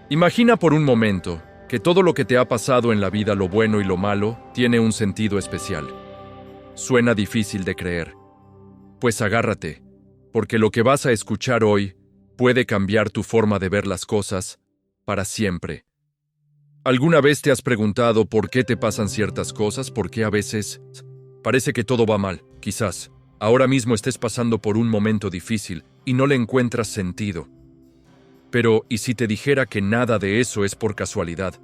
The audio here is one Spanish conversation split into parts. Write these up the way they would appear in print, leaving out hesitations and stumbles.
Imagina por un momento que todo lo que te ha pasado en la vida, lo bueno y lo malo, tiene un sentido especial. Suena difícil de creer. Pues agárrate, porque lo que vas a escuchar hoy puede cambiar tu forma de ver las cosas para siempre. ¿Alguna vez te has preguntado por qué te pasan ciertas cosas? ¿Por qué a veces parece que todo va mal? Quizás ahora mismo estés pasando por un momento difícil y no le encuentras sentido. Pero, ¿y si te dijera que nada de eso es por casualidad?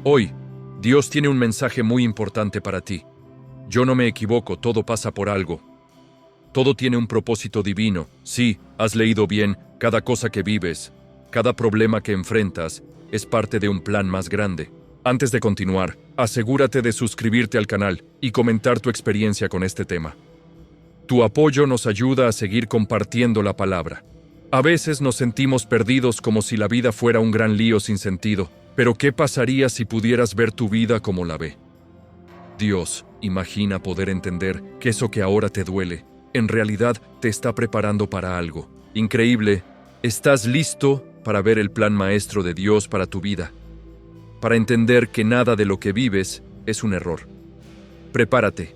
Hoy, Dios tiene un mensaje muy importante para ti. Yo no me equivoco, todo pasa por algo. Todo tiene un propósito divino. Sí, has leído bien, cada cosa que vives, cada problema que enfrentas, es parte de un plan más grande. Antes de continuar, asegúrate de suscribirte al canal y comentar tu experiencia con este tema. Tu apoyo nos ayuda a seguir compartiendo la palabra. A veces nos sentimos perdidos, como si la vida fuera un gran lío sin sentido. Pero ¿qué pasaría si pudieras ver tu vida como la ve? Dios, imagina poder entender que eso que ahora te duele, en realidad te está preparando para algo increíble. ¿Estás listo para ver el plan maestro de Dios para tu vida? Para entender que nada de lo que vives es un error. Prepárate,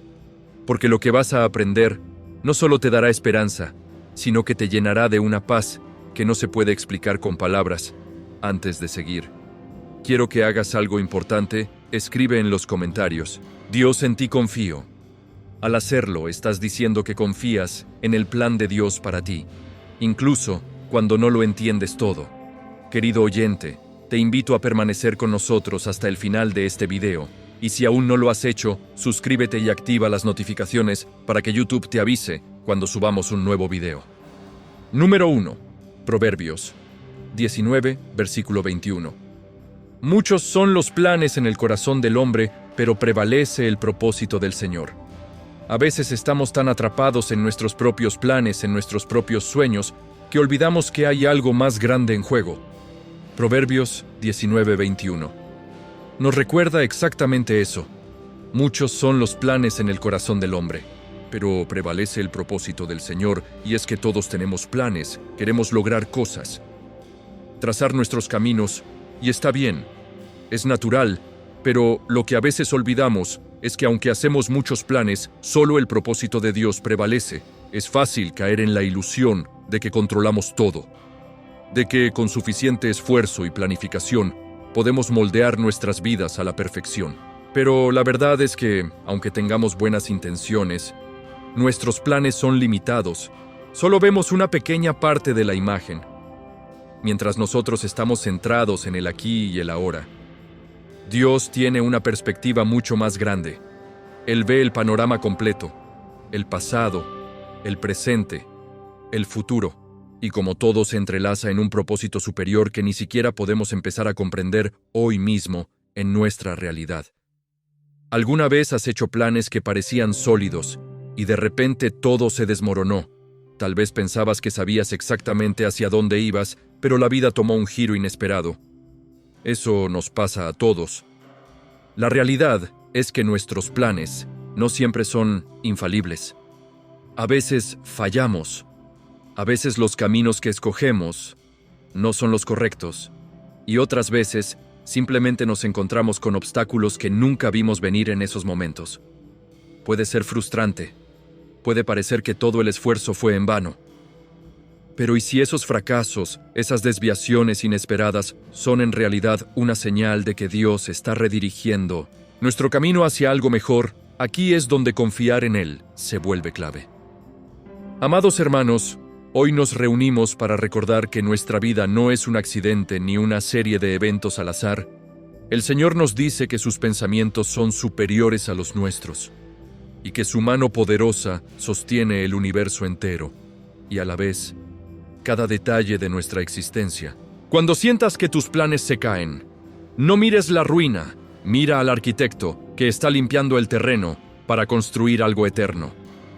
porque lo que vas a aprender no solo te dará esperanza, sino que te llenará de una paz que no se puede explicar con palabras. Antes de seguir, quiero que hagas algo importante. Escribe en los comentarios: Dios, en ti confío. Al hacerlo, estás diciendo que confías en el plan de Dios para ti, incluso cuando no lo entiendes todo. Querido oyente, te invito a permanecer con nosotros hasta el final de este video. Y si aún no lo has hecho, suscríbete y activa las notificaciones para que YouTube te avise cuando subamos un nuevo video. Número 1. Proverbios 19, versículo 21. Muchos son los planes en el corazón del hombre, pero prevalece el propósito del Señor. A veces estamos tan atrapados en nuestros propios planes, en nuestros propios sueños, que olvidamos que hay algo más grande en juego. Proverbios 19, 21. Nos recuerda exactamente eso. Muchos son los planes en el corazón del hombre, pero prevalece el propósito del Señor, y es que todos tenemos planes, queremos lograr cosas, trazar nuestros caminos, y está bien, es natural, pero lo que a veces olvidamos es que aunque hacemos muchos planes, solo el propósito de Dios prevalece. Es fácil caer en la ilusión de que controlamos todo, de que con suficiente esfuerzo y planificación podemos moldear nuestras vidas a la perfección. Pero la verdad es que, aunque tengamos buenas intenciones, nuestros planes son limitados. Solo vemos una pequeña parte de la imagen, mientras nosotros estamos centrados en el aquí y el ahora. Dios tiene una perspectiva mucho más grande. Él ve el panorama completo, el pasado, el presente, el futuro. Y como todo se entrelaza en un propósito superior que ni siquiera podemos empezar a comprender hoy mismo en nuestra realidad. ¿Alguna vez has hecho planes que parecían sólidos y de repente todo se desmoronó? Tal vez pensabas que sabías exactamente hacia dónde ibas, pero la vida tomó un giro inesperado. Eso nos pasa a todos. La realidad es que nuestros planes no siempre son infalibles. A veces fallamos. A veces los caminos que escogemos no son los correctos, y otras veces simplemente nos encontramos con obstáculos que nunca vimos venir en esos momentos. Puede ser frustrante, puede parecer que todo el esfuerzo fue en vano. Pero ¿y si esos fracasos, esas desviaciones inesperadas, son en realidad una señal de que Dios está redirigiendo nuestro camino hacia algo mejor? Aquí es donde confiar en Él se vuelve clave. Amados hermanos, hoy nos reunimos para recordar que nuestra vida no es un accidente ni una serie de eventos al azar. El Señor nos dice que sus pensamientos son superiores a los nuestros, y que su mano poderosa sostiene el universo entero, y a la vez, cada detalle de nuestra existencia. Cuando sientas que tus planes se caen, no mires la ruina, mira al arquitecto que está limpiando el terreno para construir algo eterno.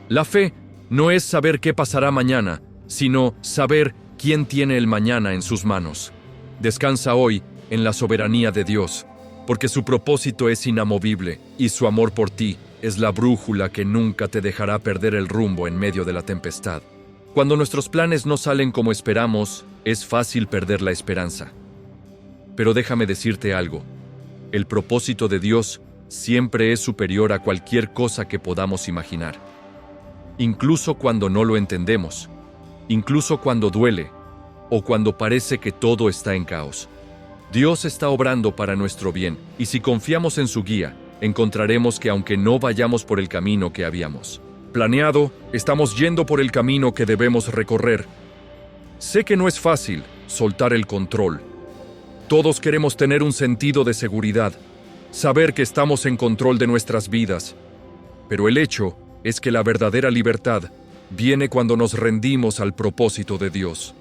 La fe no es saber qué pasará mañana, sino saber quién tiene el mañana en sus manos. Descansa hoy en la soberanía de Dios, porque su propósito es inamovible y su amor por ti es la brújula que nunca te dejará perder el rumbo en medio de la tempestad. Cuando nuestros planes no salen como esperamos, es fácil perder la esperanza. Pero déjame decirte algo. El propósito de Dios siempre es superior a cualquier cosa que podamos imaginar. Incluso cuando no lo entendemos, incluso cuando duele, o cuando parece que todo está en caos. Dios está obrando para nuestro bien, y si confiamos en su guía, encontraremos que aunque no vayamos por el camino que habíamos planeado, estamos yendo por el camino que debemos recorrer. Sé que no es fácil soltar el control. Todos queremos tener un sentido de seguridad, saber que estamos en control de nuestras vidas. Pero el hecho es que la verdadera libertad viene cuando nos rendimos al propósito de Dios.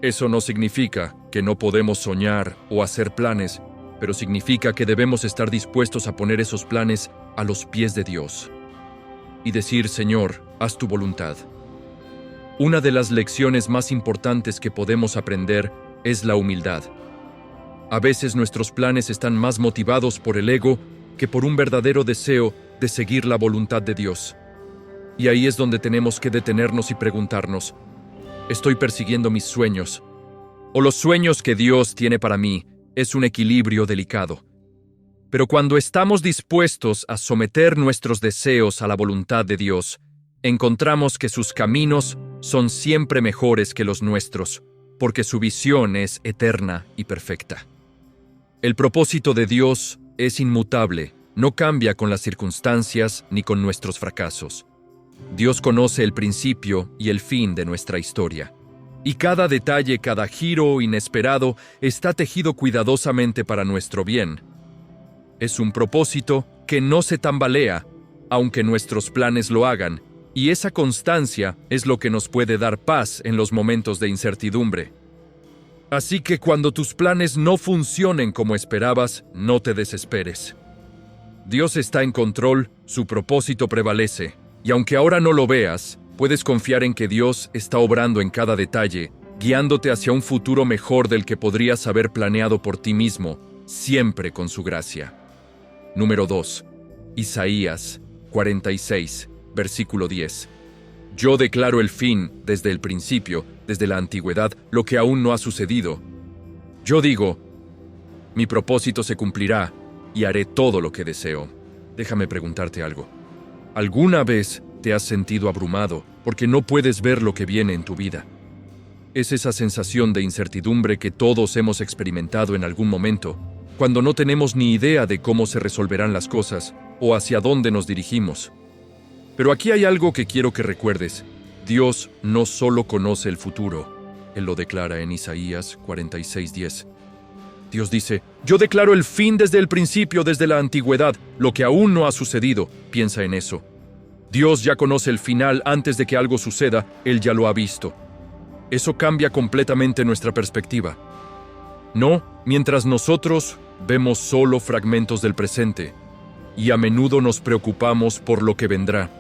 Eso no significa que no podemos soñar o hacer planes, pero significa que debemos estar dispuestos a poner esos planes a los pies de Dios y decir: Señor, haz tu voluntad. Una de las lecciones más importantes que podemos aprender es la humildad. A veces nuestros planes están más motivados por el ego que por un verdadero deseo de seguir la voluntad de Dios. Y ahí es donde tenemos que detenernos y preguntarnos: ¿estoy persiguiendo mis sueños? ¿O los sueños que Dios tiene para mí es un equilibrio delicado? Pero cuando estamos dispuestos a someter nuestros deseos a la voluntad de Dios, encontramos que sus caminos son siempre mejores que los nuestros, porque su visión es eterna y perfecta. El propósito de Dios es inmutable, no cambia con las circunstancias ni con nuestros fracasos. Dios conoce el principio y el fin de nuestra historia. Y cada detalle, cada giro inesperado está tejido cuidadosamente para nuestro bien. Es un propósito que no se tambalea, aunque nuestros planes lo hagan, y esa constancia es lo que nos puede dar paz en los momentos de incertidumbre. Así que cuando tus planes no funcionen como esperabas, no te desesperes. Dios está en control, su propósito prevalece, y aunque ahora no lo veas, puedes confiar en que Dios está obrando en cada detalle, guiándote hacia un futuro mejor del que podrías haber planeado por ti mismo, siempre con su gracia. Número 2. Isaías 46, versículo 10. Yo declaro el fin desde el principio, desde la antigüedad, lo que aún no ha sucedido. Yo digo: mi propósito se cumplirá y haré todo lo que deseo. Déjame preguntarte algo. ¿Alguna vez te has sentido abrumado porque no puedes ver lo que viene en tu vida? Es esa sensación de incertidumbre que todos hemos experimentado en algún momento, cuando no tenemos ni idea de cómo se resolverán las cosas o hacia dónde nos dirigimos. Pero aquí hay algo que quiero que recuerdes. Dios no solo conoce el futuro, Él lo declara en Isaías 46:10. Dios dice: yo declaro el fin desde el principio, desde la antigüedad, lo que aún no ha sucedido. Piensa en eso. Dios ya conoce el final antes de que algo suceda, Él ya lo ha visto. Eso cambia completamente nuestra perspectiva. No, mientras nosotros vemos solo fragmentos del presente, y a menudo nos preocupamos por lo que vendrá.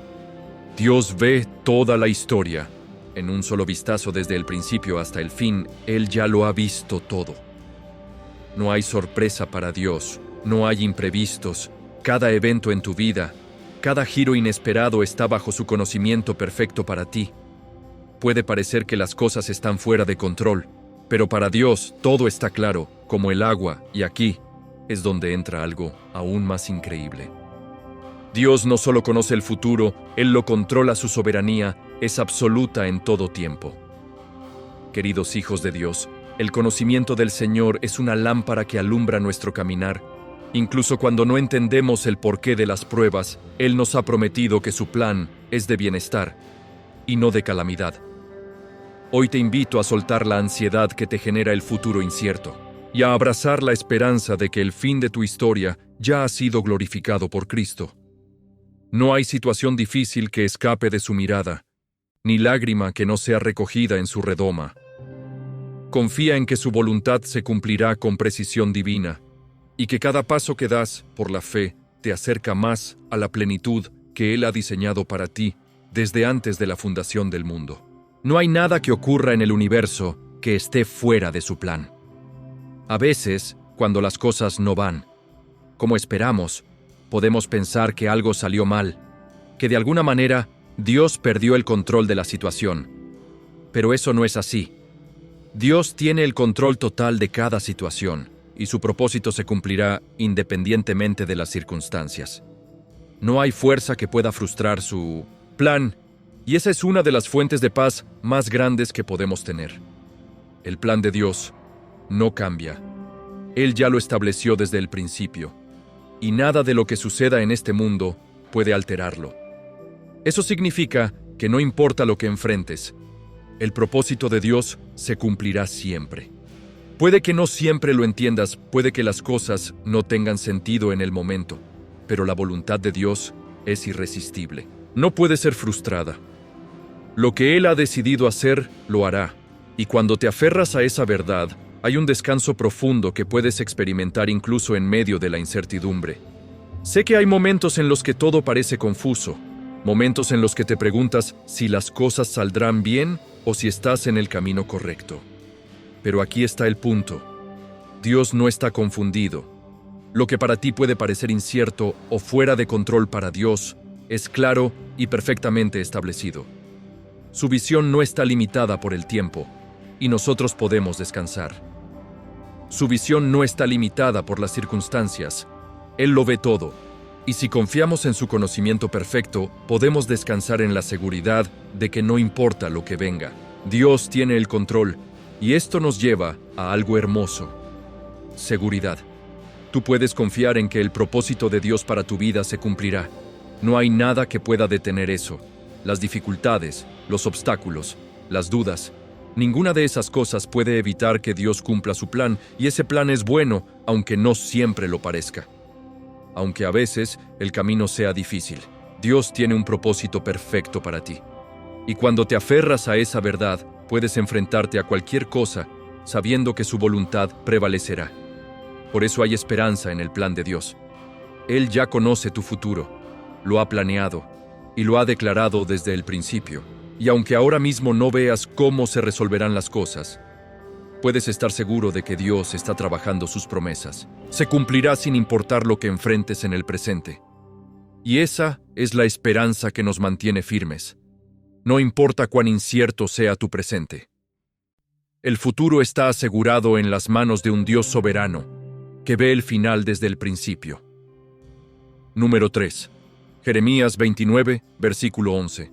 Dios ve toda la historia. En un solo vistazo desde el principio hasta el fin, Él ya lo ha visto todo. No hay sorpresa para Dios, no hay imprevistos. Cada evento en tu vida, cada giro inesperado está bajo su conocimiento perfecto para ti. Puede parecer que las cosas están fuera de control, pero para Dios todo está claro, como el agua, y aquí es donde entra algo aún más increíble. Dios no solo conoce el futuro, Él lo controla. Su soberanía es absoluta en todo tiempo. Queridos hijos de Dios, el conocimiento del Señor es una lámpara que alumbra nuestro caminar. Incluso cuando no entendemos el porqué de las pruebas, Él nos ha prometido que su plan es de bienestar y no de calamidad. Hoy te invito a soltar la ansiedad que te genera el futuro incierto y a abrazar la esperanza de que el fin de tu historia ya ha sido glorificado por Cristo. No hay situación difícil que escape de su mirada, ni lágrima que no sea recogida en su redoma. Confía en que su voluntad se cumplirá con precisión divina, y que cada paso que das por la fe te acerca más a la plenitud que Él ha diseñado para ti desde antes de la fundación del mundo. No hay nada que ocurra en el universo que esté fuera de su plan. A veces, cuando las cosas no van como esperamos, podemos pensar que algo salió mal, que de alguna manera Dios perdió el control de la situación. Pero eso no es así. Dios tiene el control total de cada situación, y su propósito se cumplirá independientemente de las circunstancias. No hay fuerza que pueda frustrar su plan, y esa es una de las fuentes de paz más grandes que podemos tener. El plan de Dios no cambia. Él ya lo estableció desde el principio, y nada de lo que suceda en este mundo puede alterarlo. Eso significa que no importa lo que enfrentes, el propósito de Dios se cumplirá siempre. Puede que no siempre lo entiendas, puede que las cosas no tengan sentido en el momento, pero la voluntad de Dios es irresistible. No puede ser frustrada. Lo que Él ha decidido hacer, lo hará. Y cuando te aferras a esa verdad, hay un descanso profundo que puedes experimentar incluso en medio de la incertidumbre. Sé que hay momentos en los que todo parece confuso, momentos en los que te preguntas si las cosas saldrán bien o si estás en el camino correcto. Pero aquí está el punto. Dios no está confundido. Lo que para ti puede parecer incierto o fuera de control para Dios es claro y perfectamente establecido. Su visión no está limitada por el tiempo, y nosotros podemos descansar. Su visión no está limitada por las circunstancias. Él lo ve todo, y si confiamos en su conocimiento perfecto, podemos descansar en la seguridad de que no importa lo que venga. Dios tiene el control, y esto nos lleva a algo hermoso. Seguridad. Tú puedes confiar en que el propósito de Dios para tu vida se cumplirá. No hay nada que pueda detener eso. Las dificultades, los obstáculos, las dudas. Ninguna de esas cosas puede evitar que Dios cumpla su plan, y ese plan es bueno, aunque no siempre lo parezca. Aunque a veces el camino sea difícil, Dios tiene un propósito perfecto para ti. Y cuando te aferras a esa verdad, puedes enfrentarte a cualquier cosa, sabiendo que su voluntad prevalecerá. Por eso hay esperanza en el plan de Dios. Él ya conoce tu futuro, lo ha planeado y lo ha declarado desde el principio. Y aunque ahora mismo no veas cómo se resolverán las cosas, puedes estar seguro de que Dios está trabajando sus promesas. Se cumplirá sin importar lo que enfrentes en el presente. Y esa es la esperanza que nos mantiene firmes. No importa cuán incierto sea tu presente. El futuro está asegurado en las manos de un Dios soberano, que ve el final desde el principio. Número 3. Jeremías 29, versículo 11.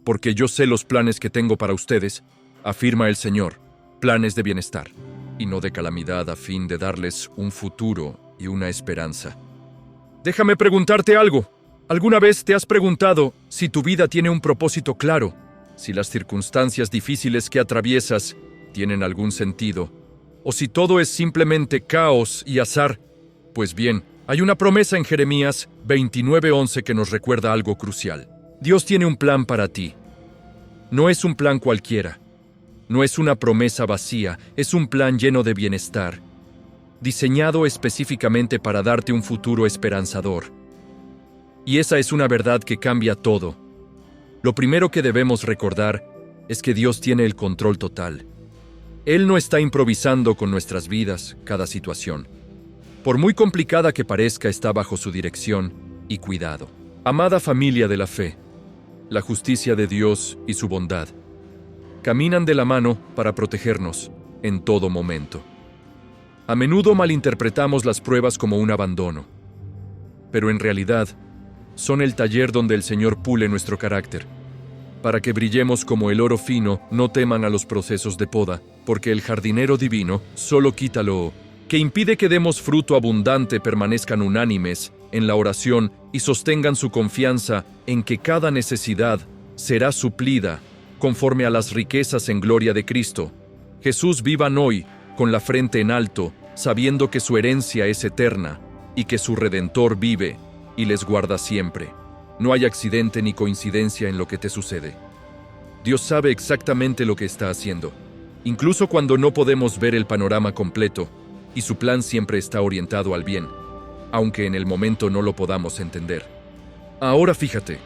Porque yo sé los planes que tengo para ustedes, afirma el Señor, planes de bienestar, y no de calamidad, a fin de darles un futuro y una esperanza. Déjame preguntarte algo. ¿Alguna vez te has preguntado si tu vida tiene un propósito claro? Si las circunstancias difíciles que atraviesas tienen algún sentido, o si todo es simplemente caos y azar. Pues bien, hay una promesa en Jeremías 29:11 que nos recuerda algo crucial. Dios tiene un plan para ti. No es un plan cualquiera. No es una promesa vacía, es un plan lleno de bienestar, diseñado específicamente para darte un futuro esperanzador. Y esa es una verdad que cambia todo. Lo primero que debemos recordar es que Dios tiene el control total. Él no está improvisando con nuestras vidas, cada situación. Por muy complicada que parezca, está bajo su dirección y cuidado. Amada familia de la fe, la justicia de Dios y su bondad caminan de la mano para protegernos en todo momento. A menudo malinterpretamos las pruebas como un abandono, pero en realidad son el taller donde el Señor pule nuestro carácter. Para que brillemos como el oro fino, no teman a los procesos de poda, porque el jardinero divino solo quita lo que impide que demos fruto abundante. Permanezcan unánimes en la oración y sostengan su confianza en que cada necesidad será suplida conforme a las riquezas en gloria de Cristo. Jesús, vivan hoy con la frente en alto, sabiendo que su herencia es eterna y que su Redentor vive y les guarda siempre. No hay accidente ni coincidencia en lo que te sucede. Dios sabe exactamente lo que está haciendo, incluso cuando no podemos ver el panorama completo, y su plan siempre está orientado al bien, aunque en el momento no lo podamos entender. Ahora fíjate,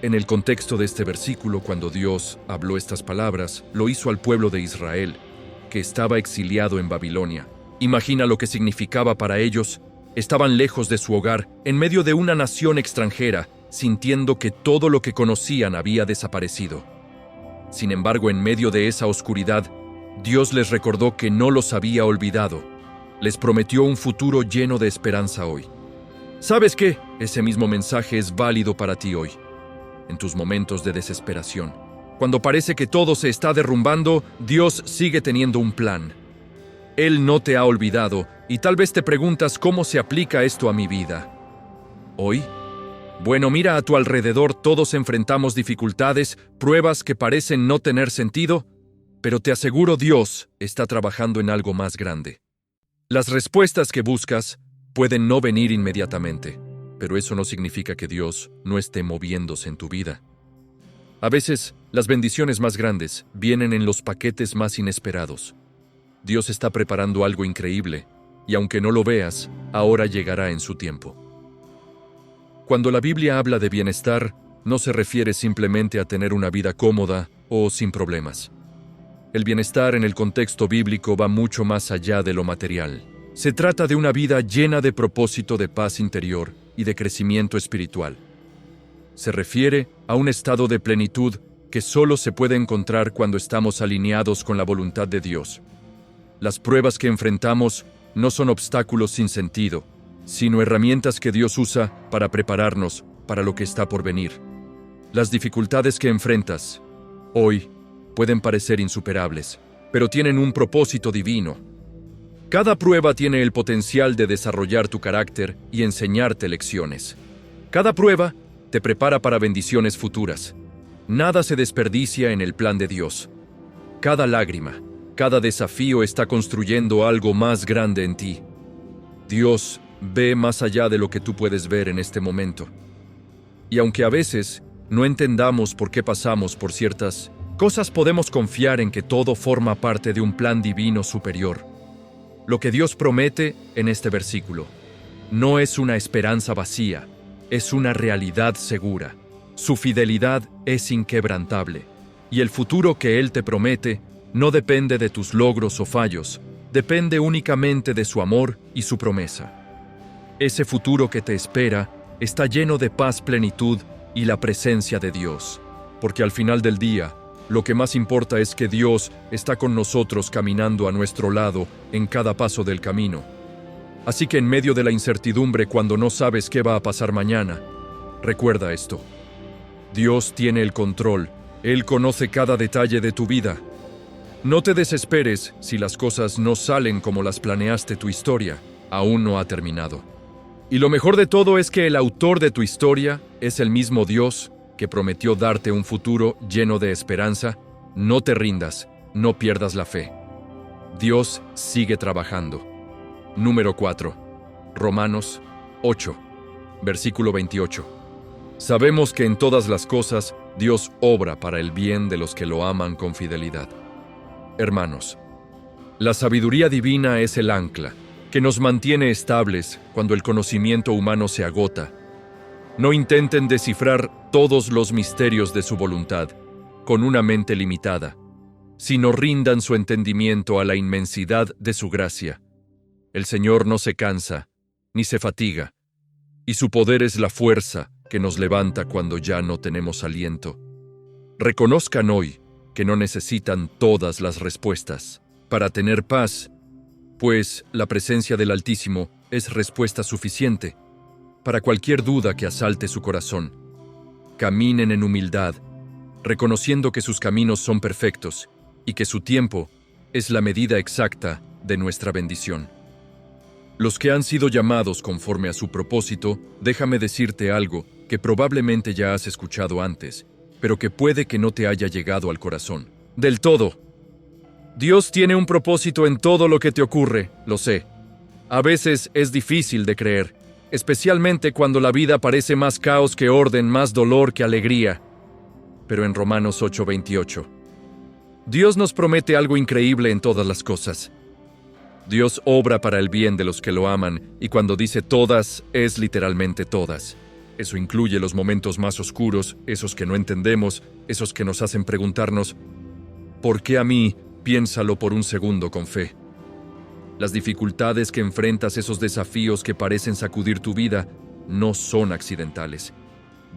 en el contexto de este versículo, cuando Dios habló estas palabras, lo hizo al pueblo de Israel, que estaba exiliado en Babilonia. Imagina lo que significaba para ellos. Estaban lejos de su hogar, en medio de una nación extranjera, sintiendo que todo lo que conocían había desaparecido. Sin embargo, en medio de esa oscuridad, Dios les recordó que no los había olvidado. Les prometió un futuro lleno de esperanza hoy. ¿Sabes qué? Ese mismo mensaje es válido para ti hoy. En tus momentos de desesperación, cuando parece que todo se está derrumbando, Dios sigue teniendo un plan. Él no te ha olvidado y tal vez te preguntas cómo se aplica esto a mi vida. ¿Hoy? Bueno, mira a tu alrededor, todos enfrentamos dificultades, pruebas que parecen no tener sentido, pero te aseguro Dios está trabajando en algo más grande. Las respuestas que buscas pueden no venir inmediatamente, pero eso no significa que Dios no esté moviéndose en tu vida. A veces, las bendiciones más grandes vienen en los paquetes más inesperados. Dios está preparando algo increíble, y aunque no lo veas, ahora llegará en su tiempo. Cuando la Biblia habla de bienestar, no se refiere simplemente a tener una vida cómoda o sin problemas. El bienestar en el contexto bíblico va mucho más allá de lo material. Se trata de una vida llena de propósito, de paz interior y de crecimiento espiritual. Se refiere a un estado de plenitud que solo se puede encontrar cuando estamos alineados con la voluntad de Dios. Las pruebas que enfrentamos no son obstáculos sin sentido, sino herramientas que Dios usa para prepararnos para lo que está por venir. Las dificultades que enfrentas hoy pueden parecer insuperables, pero tienen un propósito divino. Cada prueba tiene el potencial de desarrollar tu carácter y enseñarte lecciones. Cada prueba te prepara para bendiciones futuras. Nada se desperdicia en el plan de Dios. Cada lágrima, cada desafío está construyendo algo más grande en ti. Dios ve más allá de lo que tú puedes ver en este momento. Y aunque a veces no entendamos por qué pasamos por ciertas cosas, podemos confiar en que todo forma parte de un plan divino superior. Lo que Dios promete en este versículo no es una esperanza vacía, es una realidad segura. Su fidelidad es inquebrantable, y el futuro que Él te promete no depende de tus logros o fallos, depende únicamente de su amor y su promesa. Ese futuro que te espera está lleno de paz, plenitud y la presencia de Dios, porque al final del día, lo que más importa es que Dios está con nosotros caminando a nuestro lado en cada paso del camino. Así que en medio de la incertidumbre, cuando no sabes qué va a pasar mañana, recuerda esto. Dios tiene el control, Él conoce cada detalle de tu vida. No te desesperes si las cosas no salen como las planeaste, tu historia aún no ha terminado. Y lo mejor de todo es que el autor de tu historia es el mismo Dios que prometió darte un futuro lleno de esperanza. No te rindas, no pierdas la fe. Dios sigue trabajando. Número 4. Romanos 8, versículo 28. Sabemos que en todas las cosas Dios obra para el bien de los que lo aman con fidelidad. Hermanos, la sabiduría divina es el ancla que nos mantiene estables cuando el conocimiento humano se agota. No intenten descifrar todos los misterios de su voluntad con una mente limitada, sino rindan su entendimiento a la inmensidad de su gracia. El Señor no se cansa, ni se fatiga, y su poder es la fuerza que nos levanta cuando ya no tenemos aliento. Reconozcan hoy que no necesitan todas las respuestas para tener paz, pues la presencia del Altísimo es respuesta suficiente para cualquier duda que asalte su corazón. Caminen en humildad, reconociendo que sus caminos son perfectos y que su tiempo es la medida exacta de nuestra bendición. Los que han sido llamados conforme a su propósito, déjame decirte algo que probablemente ya has escuchado antes, pero que puede que no te haya llegado al corazón. Del todo. Dios tiene un propósito en todo lo que te ocurre, lo sé. A veces es difícil de creer, especialmente cuando la vida parece más caos que orden, más dolor que alegría. Pero en Romanos 8:28, Dios nos promete algo increíble en todas las cosas. Dios obra para el bien de los que lo aman, y cuando dice todas, es literalmente todas. Eso incluye los momentos más oscuros, esos que no entendemos, esos que nos hacen preguntarnos, ¿por qué a mí? Piénsalo por un segundo con fe. Las dificultades que enfrentas, esos desafíos que parecen sacudir tu vida, no son accidentales.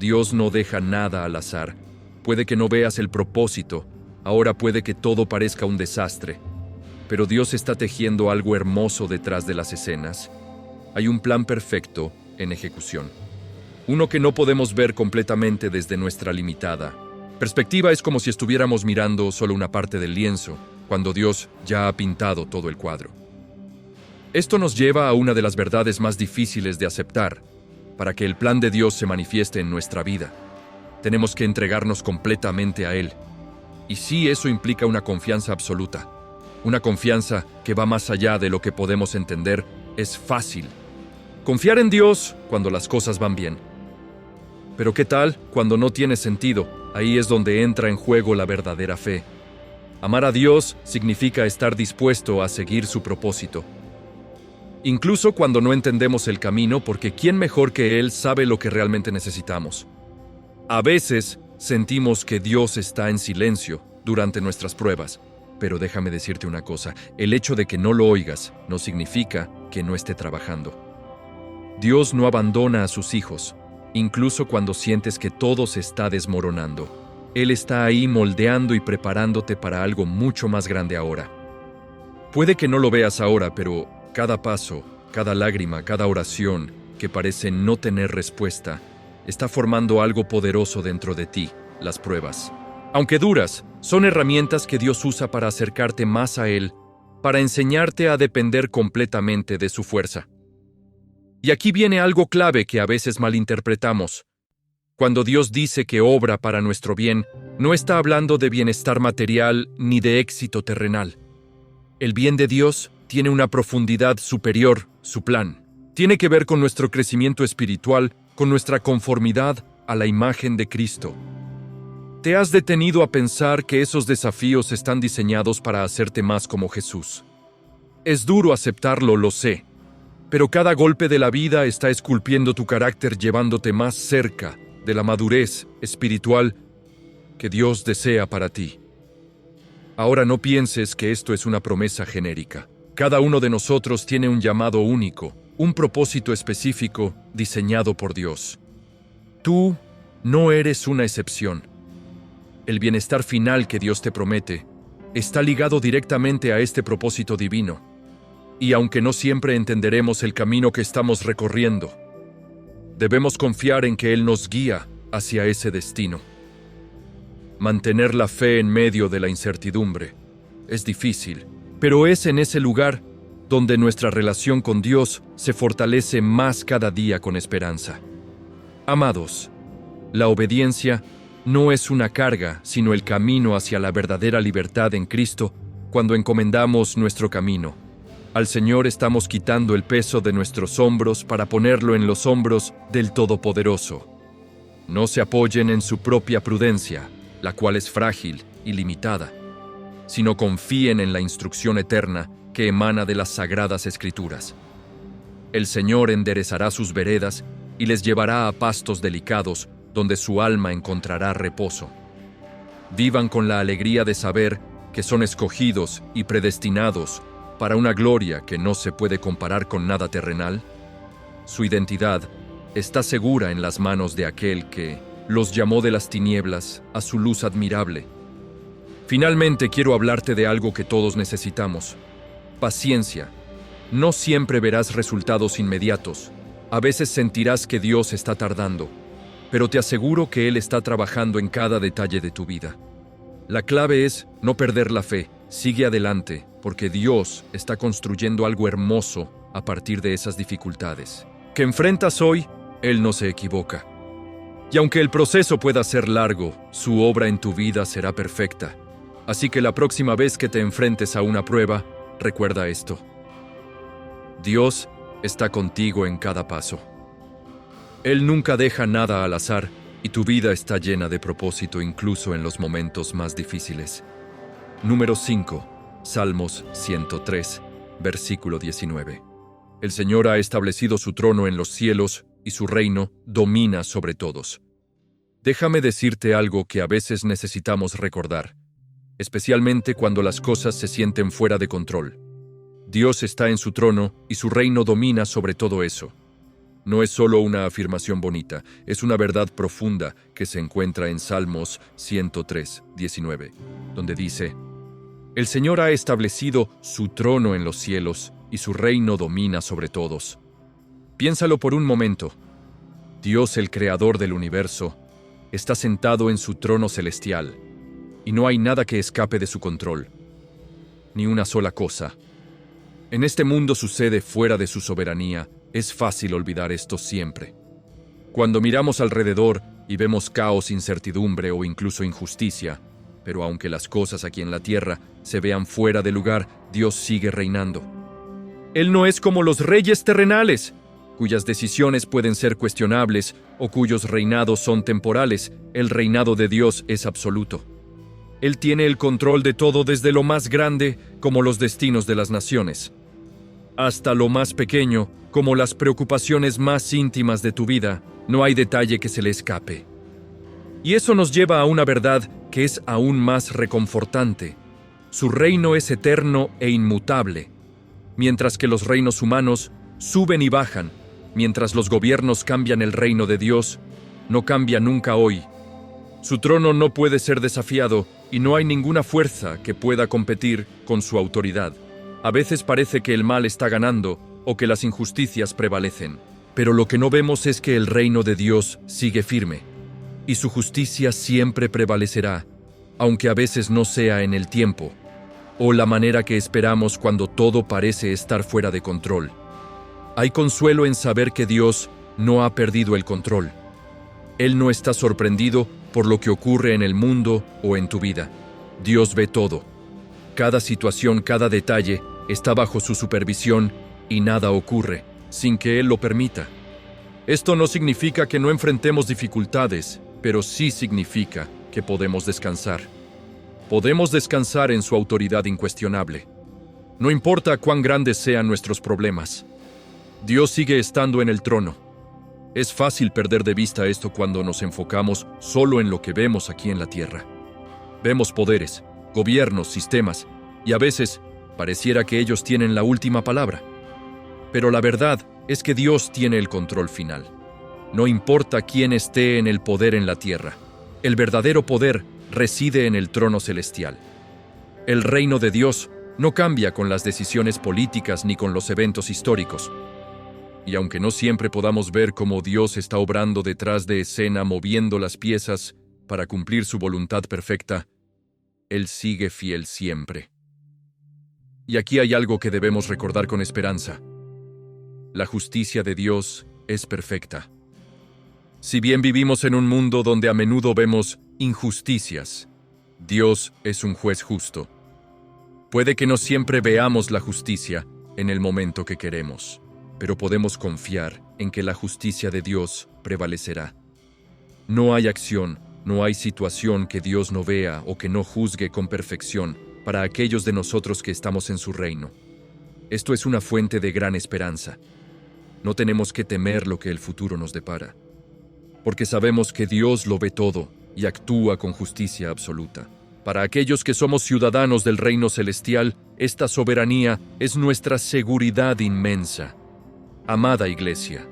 Dios no deja nada al azar. Puede que no veas el propósito, ahora puede que todo parezca un desastre. pero Dios está tejiendo algo hermoso detrás de las escenas. Hay un plan perfecto en ejecución. Uno que no podemos ver completamente desde nuestra limitada perspectiva. Es como si estuviéramos mirando solo una parte del lienzo, cuando Dios ya ha pintado todo el cuadro. Esto nos lleva a una de las verdades más difíciles de aceptar. Para que el plan de Dios se manifieste en nuestra vida, tenemos que entregarnos completamente a Él. Y sí, eso implica una confianza absoluta. Una confianza que va más allá de lo que podemos entender. Es fácil confiar en Dios cuando las cosas van bien. Pero ¿qué tal cuando no tiene sentido? Ahí es donde entra en juego la verdadera fe. Amar a Dios significa estar dispuesto a seguir su propósito. Incluso cuando no entendemos el camino, porque ¿quién mejor que Él sabe lo que realmente necesitamos? A veces sentimos que Dios está en silencio durante nuestras pruebas, pero déjame decirte una cosa, el hecho de que no lo oigas no significa que no esté trabajando. Dios no abandona a sus hijos, incluso cuando sientes que todo se está desmoronando. Él está ahí moldeando y preparándote para algo mucho más grande ahora. Puede que no lo veas ahora, pero cada paso, cada lágrima, cada oración que parece no tener respuesta, está formando algo poderoso dentro de ti. Las pruebas, aunque duras, son herramientas que Dios usa para acercarte más a Él, para enseñarte a depender completamente de su fuerza. Y aquí viene algo clave que a veces malinterpretamos. Cuando Dios dice que obra para nuestro bien, no está hablando de bienestar material ni de éxito terrenal. El bien de Dios tiene una profundidad superior. Su plan tiene que ver con nuestro crecimiento espiritual, con nuestra conformidad a la imagen de Cristo. ¿Te has detenido a pensar que esos desafíos están diseñados para hacerte más como Jesús? Es duro aceptarlo, lo sé, pero cada golpe de la vida está esculpiendo tu carácter, llevándote más cerca de la madurez espiritual que Dios desea para ti. Ahora no pienses que esto es una promesa genérica. Cada uno de nosotros tiene un llamado único, un propósito específico diseñado por Dios. Tú no eres una excepción. El bienestar final que Dios te promete está ligado directamente a este propósito divino. Y aunque no siempre entenderemos el camino que estamos recorriendo, debemos confiar en que Él nos guía hacia ese destino. Mantener la fe en medio de la incertidumbre es difícil, pero es en ese lugar donde nuestra relación con Dios se fortalece más cada día con esperanza. Amados, la obediencia no es una carga, sino el camino hacia la verdadera libertad en Cristo. Cuando encomendamos nuestro camino al Señor, estamos quitando el peso de nuestros hombros para ponerlo en los hombros del Todopoderoso. No se apoyen en su propia prudencia, la cual es frágil y limitada, sino confíen en la instrucción eterna que emana de las Sagradas Escrituras. El Señor enderezará sus veredas y les llevará a pastos delicados, donde su alma encontrará reposo. Vivan con la alegría de saber que son escogidos y predestinados para una gloria que no se puede comparar con nada terrenal. Su identidad está segura en las manos de aquel que los llamó de las tinieblas a su luz admirable. Finalmente, quiero hablarte de algo que todos necesitamos: paciencia. No siempre verás resultados inmediatos. A veces sentirás que Dios está tardando, pero te aseguro que Él está trabajando en cada detalle de tu vida. La clave es no perder la fe. Sigue adelante, porque Dios está construyendo algo hermoso a partir de esas dificultades que enfrentas hoy. Él no se equivoca. Y aunque el proceso pueda ser largo, su obra en tu vida será perfecta. Así que la próxima vez que te enfrentes a una prueba, recuerda esto: Dios está contigo en cada paso. Él nunca deja nada al azar, y tu vida está llena de propósito incluso en los momentos más difíciles. Número 5. Salmos 103, versículo 19. El Señor ha establecido su trono en los cielos y su reino domina sobre todos. Déjame decirte algo que a veces necesitamos recordar, especialmente cuando las cosas se sienten fuera de control. Dios está en su trono y su reino domina sobre todo eso. No es solo una afirmación bonita, es una verdad profunda que se encuentra en Salmos 103, 19, donde dice: El Señor ha establecido su trono en los cielos y su reino domina sobre todos. Piénsalo por un momento. Dios, el creador del universo, está sentado en su trono celestial y no hay nada que escape de su control, ni una sola cosa. En este mundo sucede fuera de su soberanía. Es fácil olvidar esto siempre. Cuando miramos alrededor y vemos caos, incertidumbre o incluso injusticia, pero aunque las cosas aquí en la tierra se vean fuera de lugar, Dios sigue reinando. Él no es como los reyes terrenales, cuyas decisiones pueden ser cuestionables o cuyos reinados son temporales. El reinado de Dios es absoluto. Él tiene el control de todo, desde lo más grande, como los destinos de las naciones, hasta lo más pequeño, como las preocupaciones más íntimas de tu vida. No hay detalle que se le escape. Y eso nos lleva a una verdad que es aún más reconfortante. Su reino es eterno e inmutable. Mientras que los reinos humanos suben y bajan, mientras los gobiernos cambian, el reino de Dios no cambia nunca hoy. Su trono no puede ser desafiado y no hay ninguna fuerza que pueda competir con su autoridad. A veces parece que el mal está ganando o que las injusticias prevalecen, pero lo que no vemos es que el reino de Dios sigue firme y su justicia siempre prevalecerá, aunque a veces no sea en el tiempo o la manera que esperamos cuando todo parece estar fuera de control. Hay consuelo en saber que Dios no ha perdido el control. Él no está sorprendido por lo que ocurre en el mundo o en tu vida. Dios ve todo. Cada situación, cada detalle está bajo su supervisión y nada ocurre sin que Él lo permita. Esto no significa que no enfrentemos dificultades, pero sí significa que podemos descansar. Podemos descansar en su autoridad incuestionable. No importa cuán grandes sean nuestros problemas, Dios sigue estando en el trono. Es fácil perder de vista esto cuando nos enfocamos solo en lo que vemos aquí en la tierra. Vemos poderes, gobiernos, sistemas, y a veces pareciera que ellos tienen la última palabra. Pero la verdad es que Dios tiene el control final. No importa quién esté en el poder en la tierra, el verdadero poder reside en el trono celestial. El reino de Dios no cambia con las decisiones políticas ni con los eventos históricos. Y aunque no siempre podamos ver cómo Dios está obrando detrás de escena, moviendo las piezas para cumplir su voluntad perfecta, Él sigue fiel siempre. Y aquí hay algo que debemos recordar con esperanza. La justicia de Dios es perfecta. Si bien vivimos en un mundo donde a menudo vemos injusticias, Dios es un juez justo. Puede que no siempre veamos la justicia en el momento que queremos, pero podemos confiar en que la justicia de Dios prevalecerá. No hay acción, no hay situación que Dios no vea o que no juzgue con perfección para aquellos de nosotros que estamos en su reino. Esto es una fuente de gran esperanza. No tenemos que temer lo que el futuro nos depara, porque sabemos que Dios lo ve todo y actúa con justicia absoluta. Para aquellos que somos ciudadanos del reino celestial, esta soberanía es nuestra seguridad inmensa. Amada Iglesia,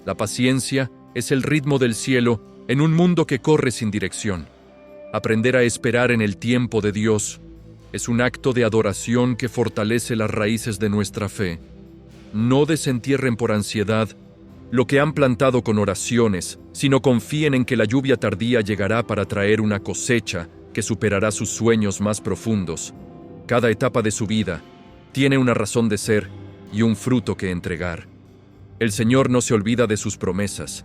la paciencia es el ritmo del cielo en un mundo que corre sin dirección. Aprender a esperar en el tiempo de Dios es un acto de adoración que fortalece las raíces de nuestra fe. No desentierren por ansiedad lo que han plantado con oraciones, sino confíen en que la lluvia tardía llegará para traer una cosecha que superará sus sueños más profundos. Cada etapa de su vida tiene una razón de ser y un fruto que entregar. El Señor no se olvida de sus promesas,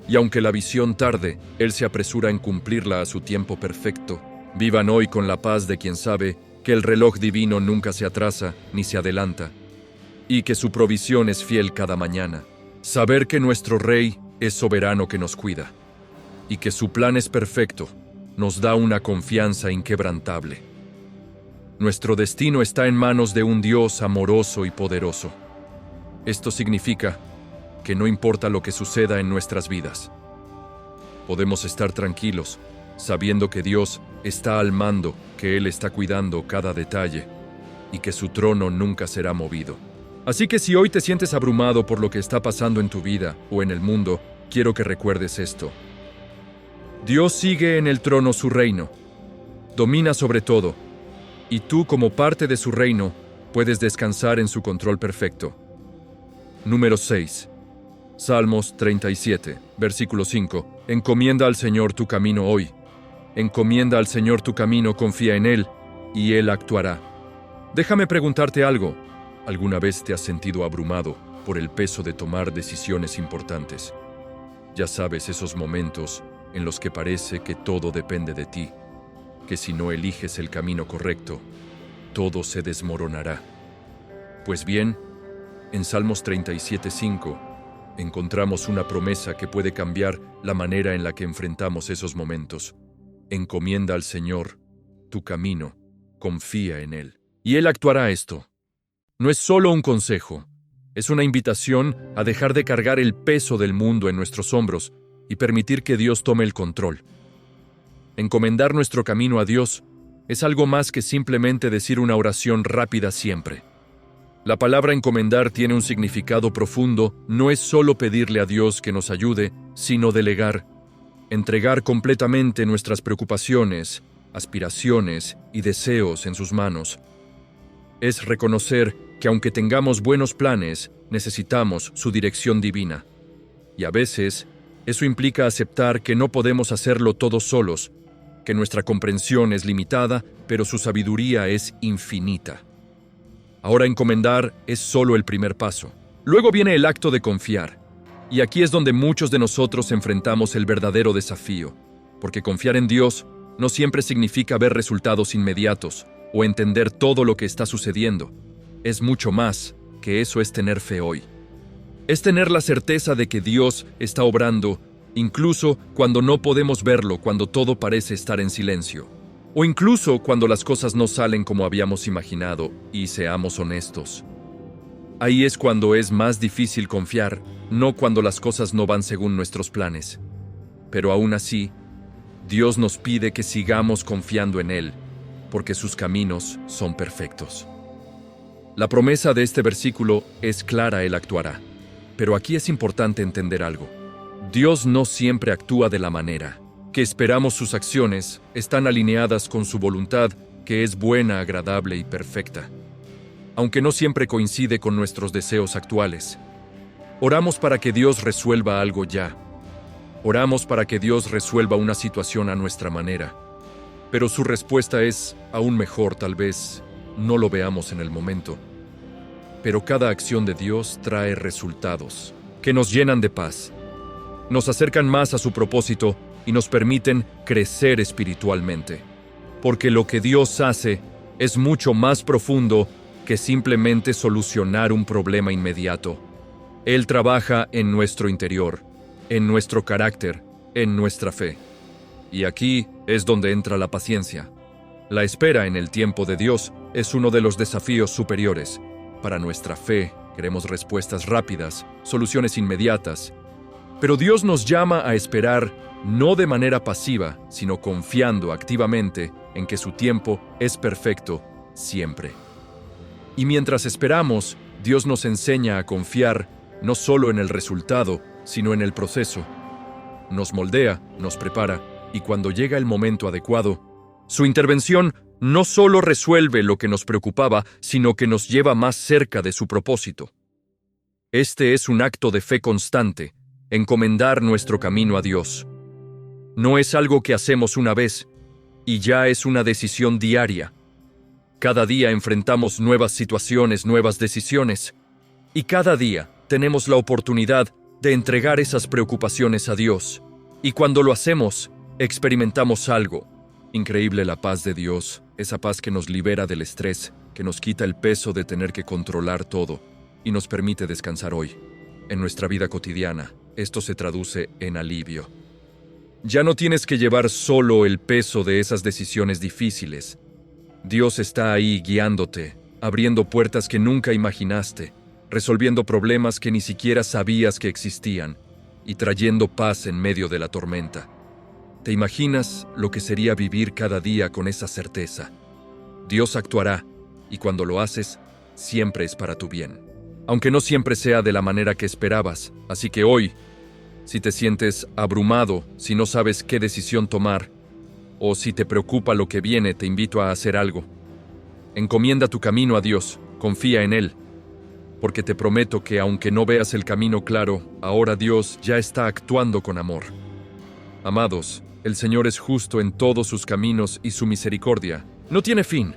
y aunque la visión tarde, Él se apresura en cumplirla a su tiempo perfecto. Vivan hoy con la paz de quien sabe que el reloj divino nunca se atrasa ni se adelanta, y que su provisión es fiel cada mañana. Saber que nuestro Rey es soberano que nos cuida, y que su plan es perfecto, nos da una confianza inquebrantable. Nuestro destino está en manos de un Dios amoroso y poderoso. Esto significa que no importa lo que suceda en nuestras vidas, podemos estar tranquilos, sabiendo que Dios está al mando, que Él está cuidando cada detalle, y que su trono nunca será movido. Así que si hoy te sientes abrumado por lo que está pasando en tu vida o en el mundo, quiero que recuerdes esto. Dios sigue en el trono su reino, domina sobre todo, y tú, como parte de su reino, puedes descansar en su control perfecto. Número 6. Salmos 37, versículo 5. Encomienda al Señor tu camino hoy. Encomienda al Señor tu camino, confía en Él, y Él actuará. Déjame preguntarte algo. ¿Alguna vez te has sentido abrumado por el peso de tomar decisiones importantes? Ya sabes, esos momentos en los que parece que todo depende de ti, que si no eliges el camino correcto, todo se desmoronará. Pues bien, en Salmos 37:5 encontramos una promesa que puede cambiar la manera en la que enfrentamos esos momentos. Encomienda al Señor tu camino, confía en Él, y Él actuará esto. No es solo un consejo, es una invitación a dejar de cargar el peso del mundo en nuestros hombros y permitir que Dios tome el control. Encomendar nuestro camino a Dios es algo más que simplemente decir una oración rápida siempre. La palabra encomendar tiene un significado profundo, no es solo pedirle a Dios que nos ayude, sino delegar, entregar completamente nuestras preocupaciones, aspiraciones y deseos en sus manos. Es reconocer que aunque tengamos buenos planes, necesitamos su dirección divina. Y a veces, eso implica aceptar que no podemos hacerlo todos solos, que nuestra comprensión es limitada, pero su sabiduría es infinita. Ahora, encomendar es solo el primer paso. Luego viene el acto de confiar. Y aquí es donde muchos de nosotros enfrentamos el verdadero desafío, porque confiar en Dios no siempre significa ver resultados inmediatos o entender todo lo que está sucediendo. Es mucho más que eso, es tener fe hoy. Es tener la certeza de que Dios está obrando, incluso cuando no podemos verlo, cuando todo parece estar en silencio. O incluso cuando las cosas no salen como habíamos imaginado, y seamos honestos. Ahí es cuando es más difícil confiar, no cuando las cosas no van según nuestros planes. Pero aún así, Dios nos pide que sigamos confiando en Él, porque sus caminos son perfectos. La promesa de este versículo es clara: Él actuará. Pero aquí es importante entender algo. Dios no siempre actúa de la manera que esperamos. Sus acciones están alineadas con su voluntad, que es buena, agradable y perfecta. Aunque no siempre coincide con nuestros deseos actuales. Oramos para que Dios resuelva algo ya. Oramos para que Dios resuelva una situación a nuestra manera. Pero su respuesta es aún mejor, tal vez no lo veamos en el momento. Pero cada acción de Dios trae resultados que nos llenan de paz, nos acercan más a su propósito y nos permiten crecer espiritualmente. Porque lo que Dios hace es mucho más profundo que simplemente solucionar un problema inmediato. Él trabaja en nuestro interior, en nuestro carácter, en nuestra fe. Y aquí es donde entra la paciencia. La espera en el tiempo de Dios es uno de los desafíos superiores. Para nuestra fe, queremos respuestas rápidas, soluciones inmediatas. Pero Dios nos llama a esperar no de manera pasiva, sino confiando activamente en que su tiempo es perfecto siempre. Y mientras esperamos, Dios nos enseña a confiar no solo en el resultado, sino en el proceso. Nos moldea, nos prepara, y cuando llega el momento adecuado, su intervención no solo resuelve lo que nos preocupaba, sino que nos lleva más cerca de su propósito. Este es un acto de fe constante, encomendar nuestro camino a Dios. No es algo que hacemos una vez, y ya es una decisión diaria. Cada día enfrentamos nuevas situaciones, nuevas decisiones, y cada día tenemos la oportunidad de entregar esas preocupaciones a Dios. Y cuando lo hacemos, experimentamos algo increíble: la paz de Dios, esa paz que nos libera del estrés, que nos quita el peso de tener que controlar todo y nos permite descansar hoy. En nuestra vida cotidiana, esto se traduce en alivio. Ya no tienes que llevar solo el peso de esas decisiones difíciles. Dios está ahí guiándote, abriendo puertas que nunca imaginaste, resolviendo problemas que ni siquiera sabías que existían y trayendo paz en medio de la tormenta. ¿Te imaginas lo que sería vivir cada día con esa certeza? Dios actuará, y cuando lo haces, siempre es para tu bien. Aunque no siempre sea de la manera que esperabas. Así que hoy, si te sientes abrumado, si no sabes qué decisión tomar, o si te preocupa lo que viene, te invito a hacer algo. Encomienda tu camino a Dios, confía en Él, porque te prometo que aunque no veas el camino claro, ahora Dios ya está actuando con amor. Amados, el Señor es justo en todos sus caminos y su misericordia no tiene fin.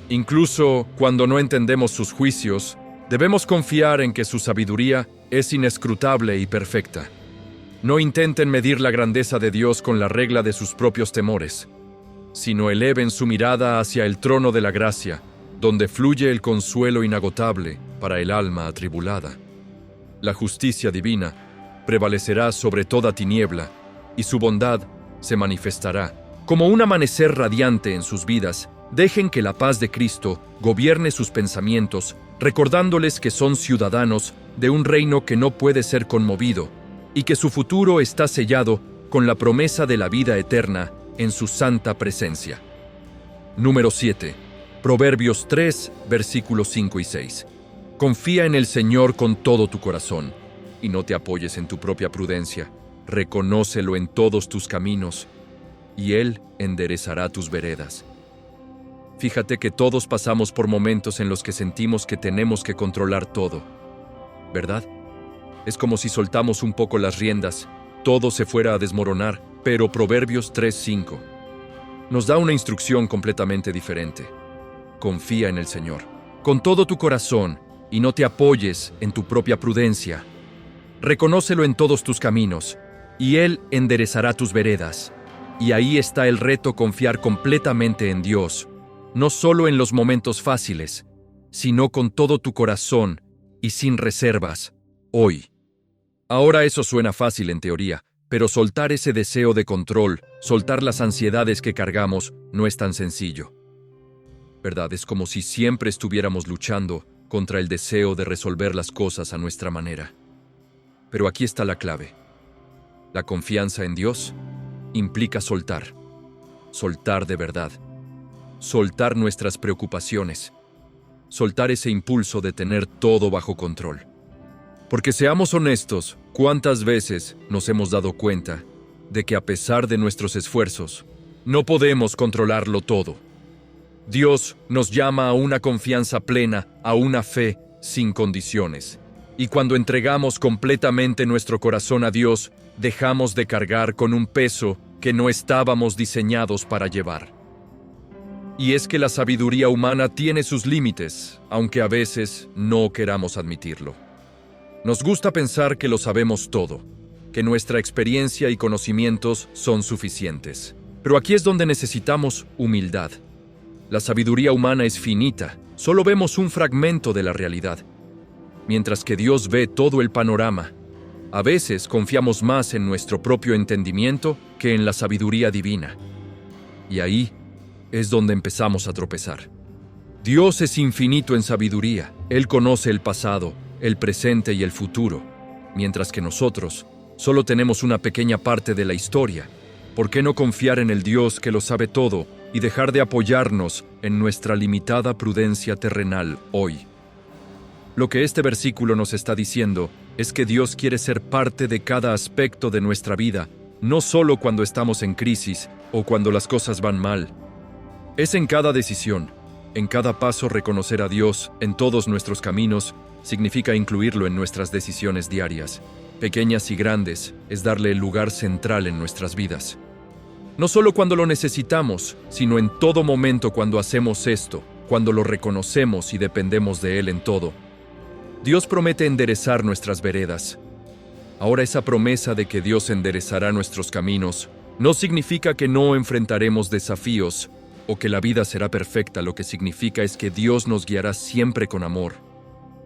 Incluso cuando no entendemos sus juicios, debemos confiar en que su sabiduría es inescrutable y perfecta. No intenten medir la grandeza de Dios con la regla de sus propios temores, sino eleven su mirada hacia el trono de la gracia, donde fluye el consuelo inagotable para el alma atribulada. La justicia divina prevalecerá sobre toda tiniebla, y su bondad se manifestará como un amanecer radiante en sus vidas. Dejen que la paz de Cristo gobierne sus pensamientos, recordándoles que son ciudadanos de un reino que no puede ser conmovido y que su futuro está sellado con la promesa de la vida eterna en su santa presencia. Número 7. Proverbios 3, versículos 5 y 6. Confía en el Señor con todo tu corazón y no te apoyes en tu propia prudencia. Reconócelo en todos tus caminos y Él enderezará tus veredas. Fíjate que todos pasamos por momentos en los que sentimos que tenemos que controlar todo, ¿verdad? Es como si soltamos un poco las riendas, todo se fuera a desmoronar, pero Proverbios 3:5 nos da una instrucción completamente diferente. Confía en el Señor, con todo tu corazón, y no te apoyes en tu propia prudencia. Reconócelo en todos tus caminos, y Él enderezará tus veredas. Y ahí está el reto: confiar completamente en Dios, no solo en los momentos fáciles, sino con todo tu corazón y sin reservas, hoy. Ahora eso suena fácil en teoría, pero soltar ese deseo de control, soltar las ansiedades que cargamos, no es tan sencillo. ¿Verdad? Es como si siempre estuviéramos luchando contra el deseo de resolver las cosas a nuestra manera. Pero aquí está la clave. La confianza en Dios implica soltar. Soltar de verdad. Soltar nuestras preocupaciones. Soltar ese impulso de tener todo bajo control. Porque seamos honestos, ¿cuántas veces nos hemos dado cuenta de que a pesar de nuestros esfuerzos, no podemos controlarlo todo? Dios nos llama a una confianza plena, a una fe sin condiciones. Y cuando entregamos completamente nuestro corazón a Dios, dejamos de cargar con un peso que no estábamos diseñados para llevar. Y es que la sabiduría humana tiene sus límites, aunque a veces no queramos admitirlo. Nos gusta pensar que lo sabemos todo, que nuestra experiencia y conocimientos son suficientes. Pero aquí es donde necesitamos humildad. La sabiduría humana es finita, solo vemos un fragmento de la realidad, mientras que Dios ve todo el panorama. A veces confiamos más en nuestro propio entendimiento que en la sabiduría divina. Y ahí es donde empezamos a tropezar. Dios es infinito en sabiduría. Él conoce el pasado, el presente y el futuro, mientras que nosotros solo tenemos una pequeña parte de la historia. ¿Por qué no confiar en el Dios que lo sabe todo y dejar de apoyarnos en nuestra limitada prudencia terrenal hoy? Lo que este versículo nos está diciendo es que Dios quiere ser parte de cada aspecto de nuestra vida, no solo cuando estamos en crisis o cuando las cosas van mal. Es en cada decisión, en cada paso. Reconocer a Dios en todos nuestros caminos significa incluirlo en nuestras decisiones diarias, pequeñas y grandes. Es darle el lugar central en nuestras vidas. No solo cuando lo necesitamos, sino en todo momento. Cuando hacemos esto, cuando lo reconocemos y dependemos de Él en todo, Dios promete enderezar nuestras veredas. Ahora, esa promesa de que Dios enderezará nuestros caminos no significa que no enfrentaremos desafíos o que la vida será perfecta. Lo que significa es que Dios nos guiará siempre con amor.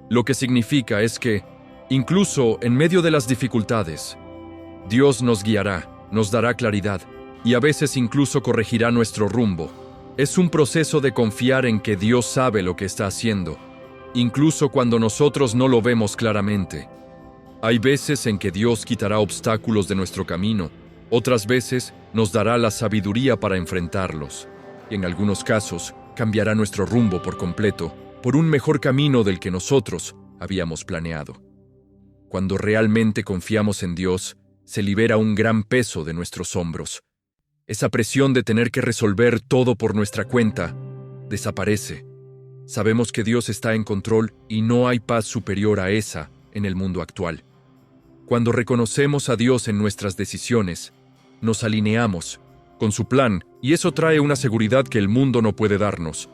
Lo que significa es que, incluso en medio de las dificultades, Dios nos guiará, nos dará claridad y a veces incluso corregirá nuestro rumbo. Es un proceso de confiar en que Dios sabe lo que está haciendo, incluso cuando nosotros no lo vemos claramente. Hay veces en que Dios quitará obstáculos de nuestro camino, otras veces nos dará la sabiduría para enfrentarlos, y en algunos casos cambiará nuestro rumbo por completo, por un mejor camino del que nosotros habíamos planeado. Cuando realmente confiamos en Dios, se libera un gran peso de nuestros hombros. Esa presión de tener que resolver todo por nuestra cuenta desaparece. Sabemos que Dios está en control y no hay paz superior a esa en el mundo actual. Cuando reconocemos a Dios en nuestras decisiones, nos alineamos con su plan y eso trae una seguridad que el mundo no puede darnos.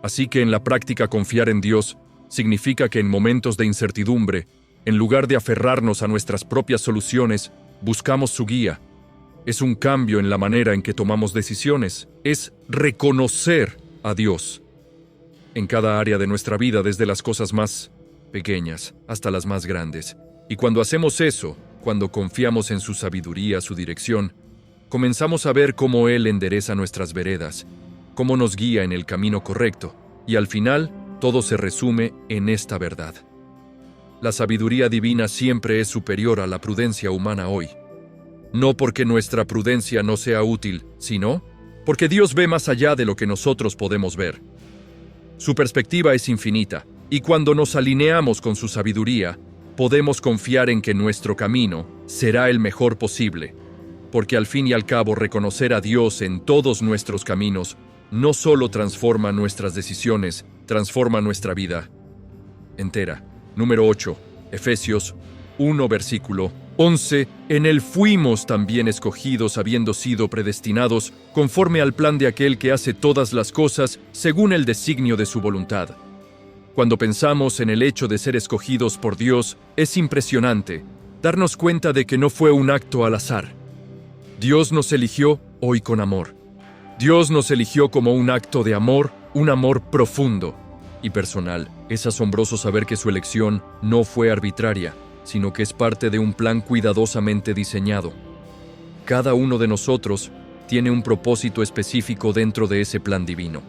Así que en la práctica confiar en Dios significa que en momentos de incertidumbre, en lugar de aferrarnos a nuestras propias soluciones, buscamos su guía. Es un cambio en la manera en que tomamos decisiones. Es reconocer a Dios en cada área de nuestra vida, desde las cosas más pequeñas hasta las más grandes. Y cuando hacemos eso, cuando confiamos en su sabiduría, su dirección, comenzamos a ver cómo Él endereza nuestras veredas, cómo nos guía en el camino correcto, y al final, todo se resume en esta verdad. La sabiduría divina siempre es superior a la prudencia humana hoy. No porque nuestra prudencia no sea útil, sino porque Dios ve más allá de lo que nosotros podemos ver. Su perspectiva es infinita, y cuando nos alineamos con su sabiduría, podemos confiar en que nuestro camino será el mejor posible, porque al fin y al cabo reconocer a Dios en todos nuestros caminos no solo transforma nuestras decisiones, transforma nuestra vida entera. Número 8, Efesios 1, versículo 11. En él fuimos también escogidos, habiendo sido predestinados, conforme al plan de aquel que hace todas las cosas según el designio de su voluntad. Cuando pensamos en el hecho de ser escogidos por Dios, es impresionante darnos cuenta de que no fue un acto al azar. Dios nos eligió hoy con amor. Dios nos eligió como un acto de amor, un amor profundo y personal. Es asombroso saber que su elección no fue arbitraria, sino que es parte de un plan cuidadosamente diseñado. Cada uno de nosotros tiene un propósito específico dentro de ese plan divino.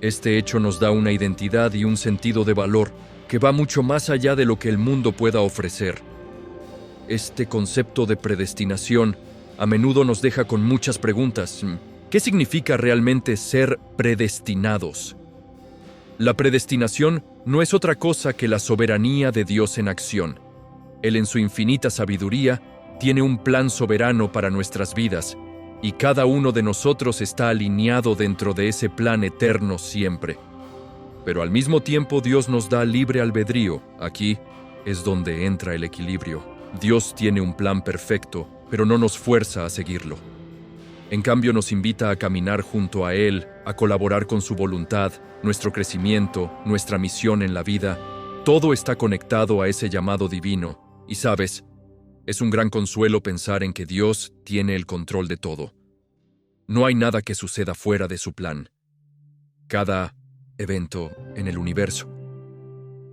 Este hecho nos da una identidad y un sentido de valor que va mucho más allá de lo que el mundo pueda ofrecer. Este concepto de predestinación a menudo nos deja con muchas preguntas. ¿Qué significa realmente ser predestinados? La predestinación no es otra cosa que la soberanía de Dios en acción. Él en su infinita sabiduría tiene un plan soberano para nuestras vidas, y cada uno de nosotros está alineado dentro de ese plan eterno siempre. Pero al mismo tiempo Dios nos da libre albedrío. Aquí es donde entra el equilibrio. Dios tiene un plan perfecto, pero no nos fuerza a seguirlo. En cambio, nos invita a caminar junto a Él, a colaborar con su voluntad, nuestro crecimiento, nuestra misión en la vida. Todo está conectado a ese llamado divino. Y sabes, es un gran consuelo pensar en que Dios tiene el control de todo. No hay nada que suceda fuera de su plan. Cada evento en el universo,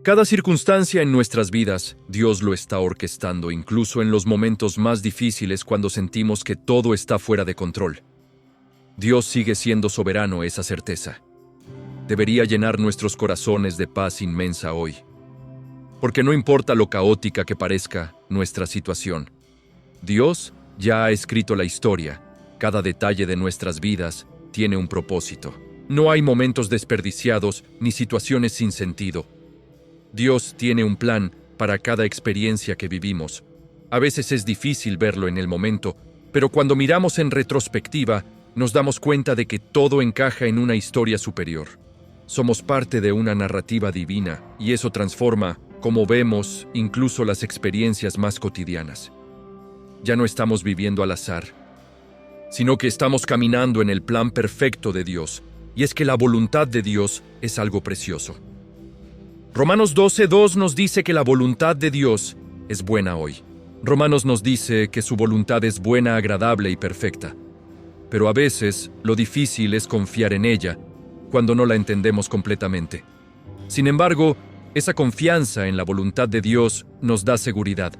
cada circunstancia en nuestras vidas, Dios lo está orquestando, incluso en los momentos más difíciles cuando sentimos que todo está fuera de control. Dios sigue siendo soberano, esa certeza debería llenar nuestros corazones de paz inmensa hoy. Porque no importa lo caótica que parezca nuestra situación, Dios ya ha escrito la historia. Cada detalle de nuestras vidas tiene un propósito. No hay momentos desperdiciados ni situaciones sin sentido. Dios tiene un plan para cada experiencia que vivimos. A veces es difícil verlo en el momento, pero cuando miramos en retrospectiva, nos damos cuenta de que todo encaja en una historia superior. Somos parte de una narrativa divina, y eso transforma cómo vemos incluso las experiencias más cotidianas. Ya no estamos viviendo al azar, sino que estamos caminando en el plan perfecto de Dios, y es que la voluntad de Dios es algo precioso. Romanos 12:2 nos dice que la voluntad de Dios es buena hoy. Romanos nos dice que su voluntad es buena, agradable y perfecta. Pero a veces lo difícil es confiar en ella cuando no la entendemos completamente. Sin embargo, esa confianza en la voluntad de Dios nos da seguridad,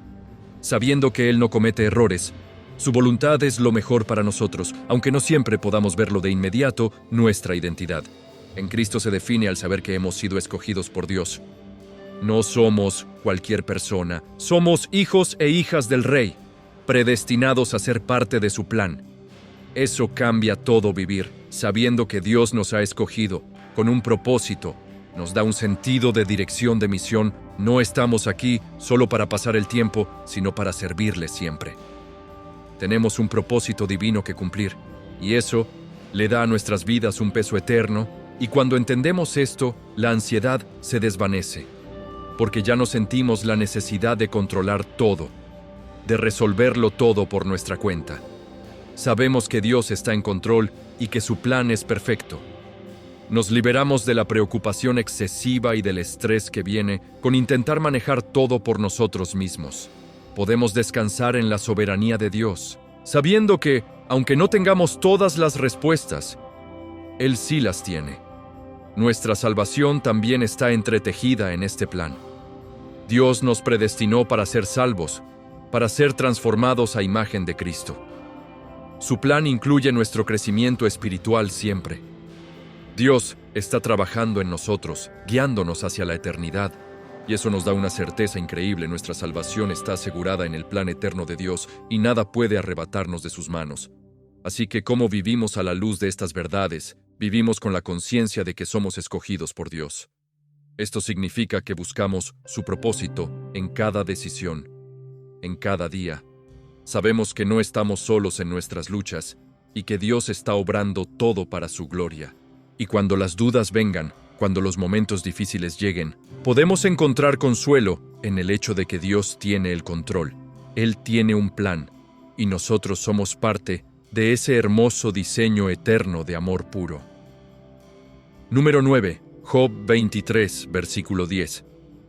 sabiendo que Él no comete errores. Su voluntad es lo mejor para nosotros, aunque no siempre podamos verlo de inmediato, nuestra identidad. En Cristo se define al saber que hemos sido escogidos por Dios. No somos cualquier persona, somos hijos e hijas del Rey, predestinados a ser parte de su plan. Eso cambia todo vivir, sabiendo que Dios nos ha escogido, con un propósito, nos da un sentido de dirección de misión. No estamos aquí solo para pasar el tiempo, sino para servirle siempre. Tenemos un propósito divino que cumplir, y eso le da a nuestras vidas un peso eterno Y cuando entendemos esto, la ansiedad se desvanece, porque ya no sentimos la necesidad de controlar todo, de resolverlo todo por nuestra cuenta. Sabemos que Dios está en control y que su plan es perfecto. Nos liberamos de la preocupación excesiva y del estrés que viene con intentar manejar todo por nosotros mismos. Podemos descansar en la soberanía de Dios, sabiendo que, aunque no tengamos todas las respuestas, Él sí las tiene. Nuestra salvación también está entretejida en este plan. Dios nos predestinó para ser salvos, para ser transformados a imagen de Cristo. Su plan incluye nuestro crecimiento espiritual siempre. Dios está trabajando en nosotros, guiándonos hacia la eternidad, y eso nos da una certeza increíble. Nuestra salvación está asegurada en el plan eterno de Dios y nada puede arrebatarnos de sus manos. Así que, ¿cómo vivimos a la luz de estas verdades? Vivimos con la conciencia de que somos escogidos por Dios. Esto significa que buscamos su propósito en cada decisión, en cada día. Sabemos que no estamos solos en nuestras luchas y que Dios está obrando todo para su gloria. Y cuando las dudas vengan, cuando los momentos difíciles lleguen, podemos encontrar consuelo en el hecho de que Dios tiene el control. Él tiene un plan, y nosotros somos parte de ese hermoso diseño eterno de amor puro. Número 9. Job 23, versículo 10.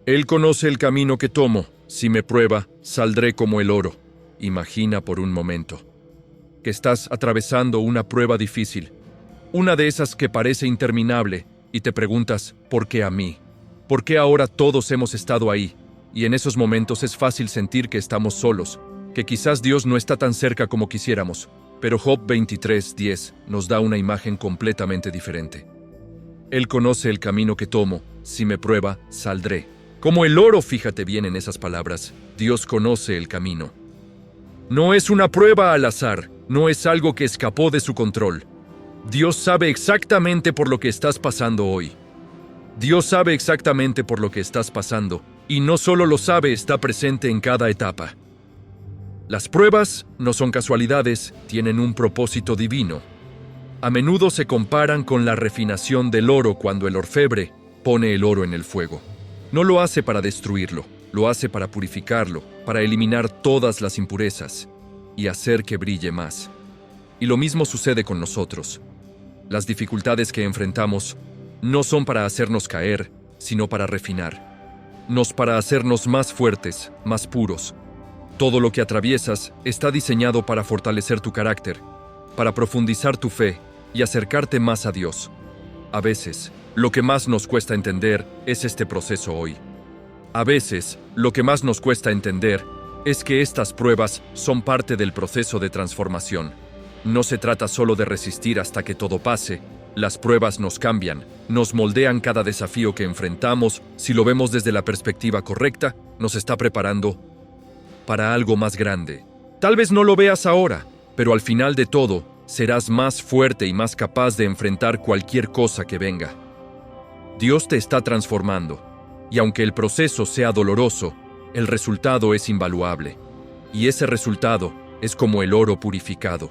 Él conoce el camino que tomo. Si me prueba, saldré como el oro. Imagina por un momento que estás atravesando una prueba difícil, una de esas que parece interminable, y te preguntas, ¿por qué a mí? ¿Por qué ahora todos hemos estado ahí? Y en esos momentos es fácil sentir que estamos solos, que quizás Dios no está tan cerca como quisiéramos. Pero Job 23:10 nos da una imagen completamente diferente. Él conoce el camino que tomo. Si me prueba, saldré. Como el oro, fíjate bien en esas palabras. Dios conoce el camino. No es una prueba al azar, no es algo que escapó de su control. Dios sabe exactamente por lo que estás pasando hoy. Dios sabe exactamente por lo que estás pasando, y no solo lo sabe, está presente en cada etapa. Las pruebas no son casualidades, tienen un propósito divino. A menudo se comparan con la refinación del oro cuando el orfebre pone el oro en el fuego. No lo hace para destruirlo, lo hace para purificarlo, para eliminar todas las impurezas y hacer que brille más. Y lo mismo sucede con nosotros. Las dificultades que enfrentamos no son para hacernos caer, sino para refinar. Para hacernos más fuertes, más puros. Todo lo que atraviesas está diseñado para fortalecer tu carácter, para profundizar tu fe y acercarte más a Dios. A veces, lo que más nos cuesta entender es este proceso hoy. A veces, lo que más nos cuesta entender es que estas pruebas son parte del proceso de transformación. No se trata solo de resistir hasta que todo pase. Las pruebas nos cambian, nos moldean cada desafío que enfrentamos. Si lo vemos desde la perspectiva correcta, nos está preparando para algo más grande. Tal vez no lo veas ahora, pero al final de todo, serás más fuerte y más capaz de enfrentar cualquier cosa que venga. Dios te está transformando, y aunque el proceso sea doloroso, el resultado es invaluable. Y ese resultado es como el oro purificado.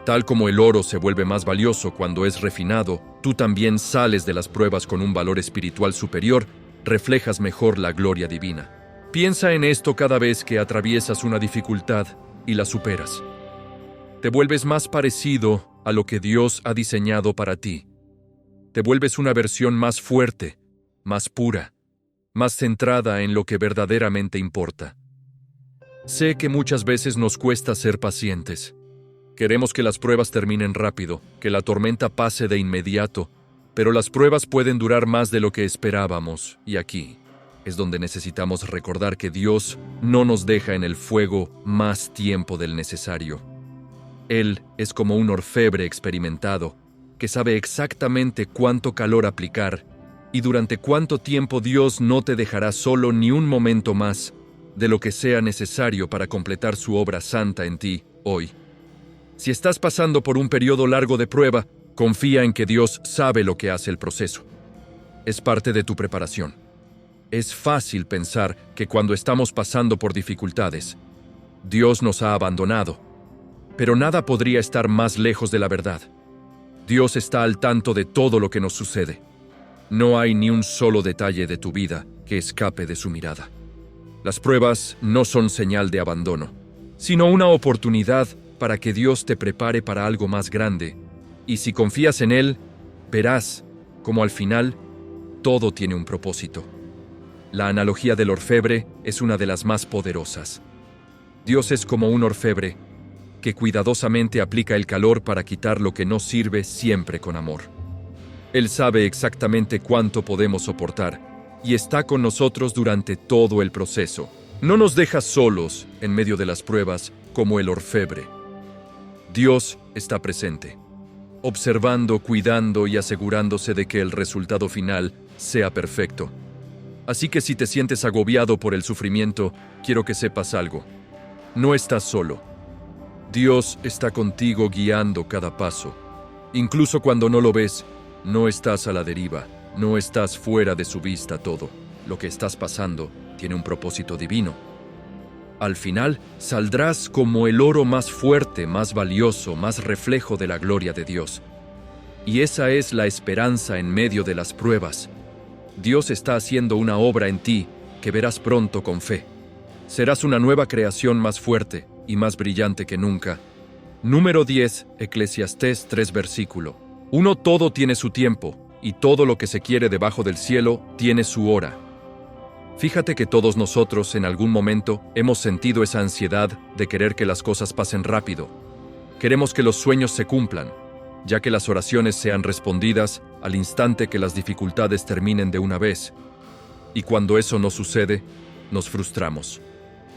Tal como el oro se vuelve más valioso cuando es refinado, tú también sales de las pruebas con un valor espiritual superior, reflejas mejor la gloria divina. Piensa en esto cada vez que atraviesas una dificultad y la superas. Te vuelves más parecido a lo que Dios ha diseñado para ti. Te vuelves una versión más fuerte, más pura, más centrada en lo que verdaderamente importa. Sé que muchas veces nos cuesta ser pacientes. Queremos que las pruebas terminen rápido, que la tormenta pase de inmediato, pero las pruebas pueden durar más de lo que esperábamos, y aquí es donde necesitamos recordar que Dios no nos deja en el fuego más tiempo del necesario. Él es como un orfebre experimentado, que sabe exactamente cuánto calor aplicar y durante cuánto tiempo. Dios no te dejará solo ni un momento más de lo que sea necesario para completar su obra santa en ti hoy. Si estás pasando por un periodo largo de prueba, confía en que Dios sabe lo que hace el proceso. Es parte de tu preparación. Es fácil pensar que cuando estamos pasando por dificultades, Dios nos ha abandonado, pero nada podría estar más lejos de la verdad. Dios está al tanto de todo lo que nos sucede. No hay ni un solo detalle de tu vida que escape de su mirada. Las pruebas no son señal de abandono, sino una oportunidad para que Dios te prepare para algo más grande. Y si confías en Él, verás como al final todo tiene un propósito. La analogía del orfebre es una de las más poderosas. Dios es como un orfebre que cuidadosamente aplica el calor para quitar lo que no sirve, siempre con amor. Él sabe exactamente cuánto podemos soportar y está con nosotros durante todo el proceso. No nos deja solos en medio de las pruebas como el orfebre. Dios está presente, observando, cuidando y asegurándose de que el resultado final sea perfecto. Así que si te sientes agobiado por el sufrimiento, quiero que sepas algo. No estás solo. Dios está contigo guiando cada paso. Incluso cuando no lo ves, no estás a la deriva, no estás fuera de su vista todo. Lo que estás pasando tiene un propósito divino. Al final, saldrás como el oro más fuerte, más valioso, más reflejo de la gloria de Dios. Y esa es la esperanza en medio de las pruebas. Dios está haciendo una obra en ti que verás pronto con fe. Serás una nueva creación más fuerte y más brillante que nunca. Número 10, Eclesiastés 3 versículo 1. Todo tiene su tiempo, y todo lo que se quiere debajo del cielo tiene su hora. Fíjate que todos nosotros en algún momento hemos sentido esa ansiedad de querer que las cosas pasen rápido. Queremos que los sueños se cumplan, ya que las oraciones sean respondidas al instante que las dificultades terminen de una vez. Y cuando eso no sucede, nos frustramos.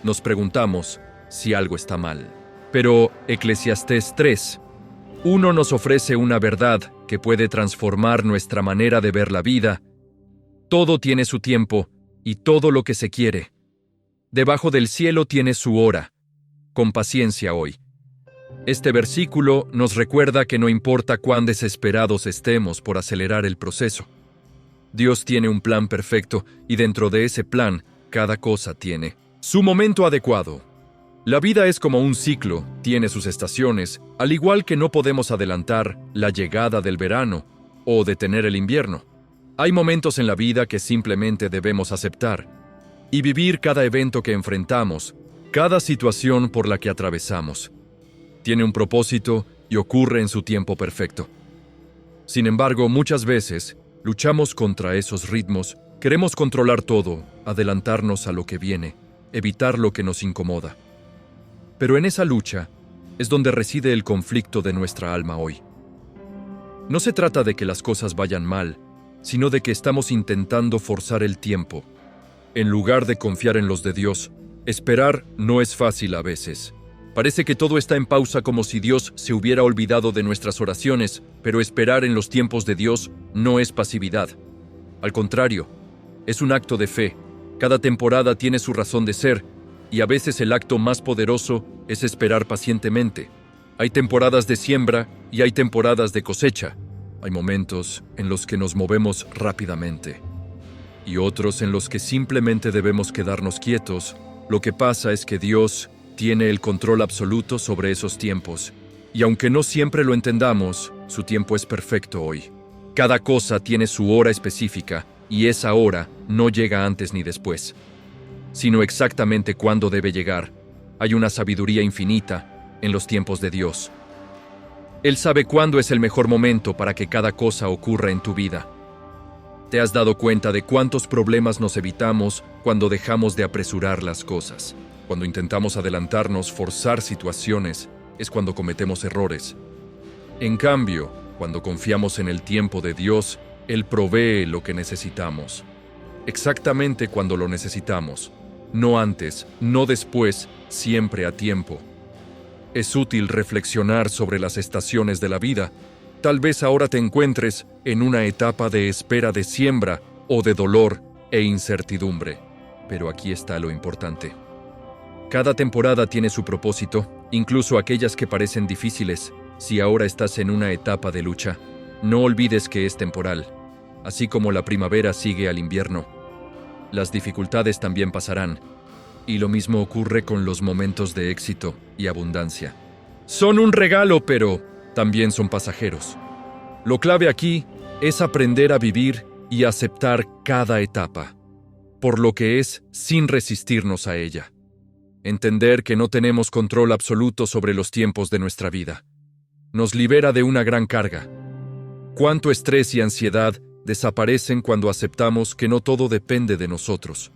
Nos preguntamos si algo está mal. Pero Eclesiastés 3:1 nos ofrece una verdad que puede transformar nuestra manera de ver la vida. Todo tiene su tiempo y todo lo que se quiere. Debajo del cielo tiene su hora. Con paciencia hoy. Este versículo nos recuerda que no importa cuán desesperados estemos por acelerar el proceso. Dios tiene un plan perfecto y dentro de ese plan, cada cosa tiene su momento adecuado. La vida es como un ciclo, tiene sus estaciones, al igual que no podemos adelantar la llegada del verano o detener el invierno. Hay momentos en la vida que simplemente debemos aceptar y vivir cada evento que enfrentamos, cada situación por la que atravesamos. Tiene un propósito y ocurre en su tiempo perfecto. Sin embargo, muchas veces luchamos contra esos ritmos, queremos controlar todo, adelantarnos a lo que viene, evitar lo que nos incomoda. Pero en esa lucha es donde reside el conflicto de nuestra alma hoy. No se trata de que las cosas vayan mal, sino de que estamos intentando forzar el tiempo. En lugar de confiar en los de Dios, esperar no es fácil a veces. Parece que todo está en pausa como si Dios se hubiera olvidado de nuestras oraciones, pero esperar en los tiempos de Dios no es pasividad. Al contrario, es un acto de fe. Cada temporada tiene su razón de ser, y a veces el acto más poderoso es esperar pacientemente. Hay temporadas de siembra y hay temporadas de cosecha. Hay momentos en los que nos movemos rápidamente y otros en los que simplemente debemos quedarnos quietos. Lo que pasa es que Dios tiene el control absoluto sobre esos tiempos, y aunque no siempre lo entendamos, su tiempo es perfecto hoy. Cada cosa tiene su hora específica, y esa hora no llega antes ni después, sino exactamente cuándo debe llegar. Hay una sabiduría infinita en los tiempos de Dios. Él sabe cuándo es el mejor momento para que cada cosa ocurra en tu vida. ¿Te has dado cuenta de cuántos problemas nos evitamos cuando dejamos de apresurar las cosas? Cuando intentamos adelantarnos, forzar situaciones, es cuando cometemos errores. En cambio, cuando confiamos en el tiempo de Dios, Él provee lo que necesitamos. Exactamente cuando lo necesitamos. No antes, no después, siempre a tiempo. Es útil reflexionar sobre las estaciones de la vida. Tal vez ahora te encuentres en una etapa de espera de siembra o de dolor e incertidumbre. Pero aquí está lo importante. Cada temporada tiene su propósito, incluso aquellas que parecen difíciles. Si ahora estás en una etapa de lucha, no olvides que es temporal. Así como la primavera sigue al invierno, las dificultades también pasarán. Y lo mismo ocurre con los momentos de éxito y abundancia. Son un regalo, pero también son pasajeros. Lo clave aquí es aprender a vivir y aceptar cada etapa, por lo que es sin resistirnos a ella. Entender que no tenemos control absoluto sobre los tiempos de nuestra vida nos libera de una gran carga. Cuánto estrés y ansiedad desaparecen cuando aceptamos que no todo depende de nosotros.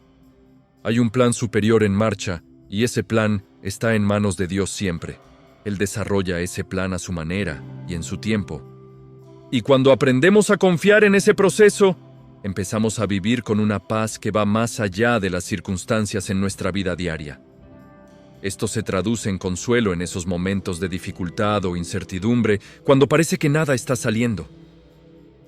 Hay un plan superior en marcha y ese plan está en manos de Dios siempre. Él desarrolla ese plan a su manera y en su tiempo. Y cuando aprendemos a confiar en ese proceso, empezamos a vivir con una paz que va más allá de las circunstancias en nuestra vida diaria. Esto se traduce en consuelo en esos momentos de dificultad o incertidumbre, cuando parece que nada está saliendo.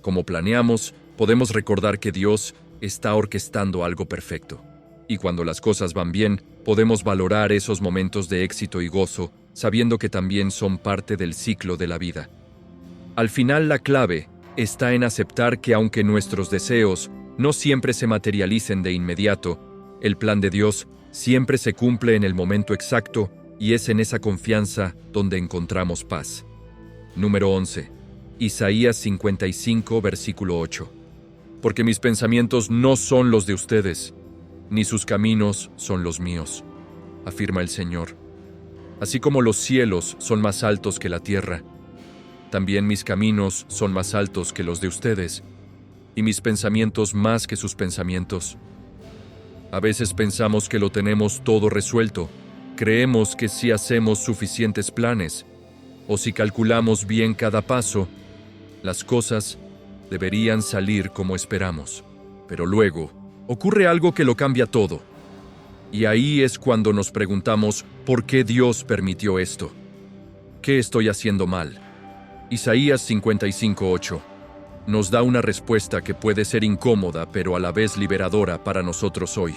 Como planeamos, podemos recordar que Dios está orquestando algo perfecto. Y cuando las cosas van bien, podemos valorar esos momentos de éxito y gozo, sabiendo que también son parte del ciclo de la vida. Al final, la clave está en aceptar que aunque nuestros deseos no siempre se materialicen de inmediato, el plan de Dios siempre se cumple en el momento exacto y es en esa confianza donde encontramos paz. Número 11. Isaías 55, versículo 8. Porque mis pensamientos no son los de ustedes, ni sus caminos son los míos, afirma el Señor. Así como los cielos son más altos que la tierra, también mis caminos son más altos que los de ustedes, y mis pensamientos más que sus pensamientos. A veces pensamos que lo tenemos todo resuelto, creemos que si hacemos suficientes planes, o si calculamos bien cada paso, las cosas deberían salir como esperamos. Pero luego, ocurre algo que lo cambia todo. Y ahí es cuando nos preguntamos, ¿por qué Dios permitió esto? ¿Qué estoy haciendo mal? Isaías 55:8 nos da una respuesta que puede ser incómoda, pero a la vez liberadora para nosotros hoy.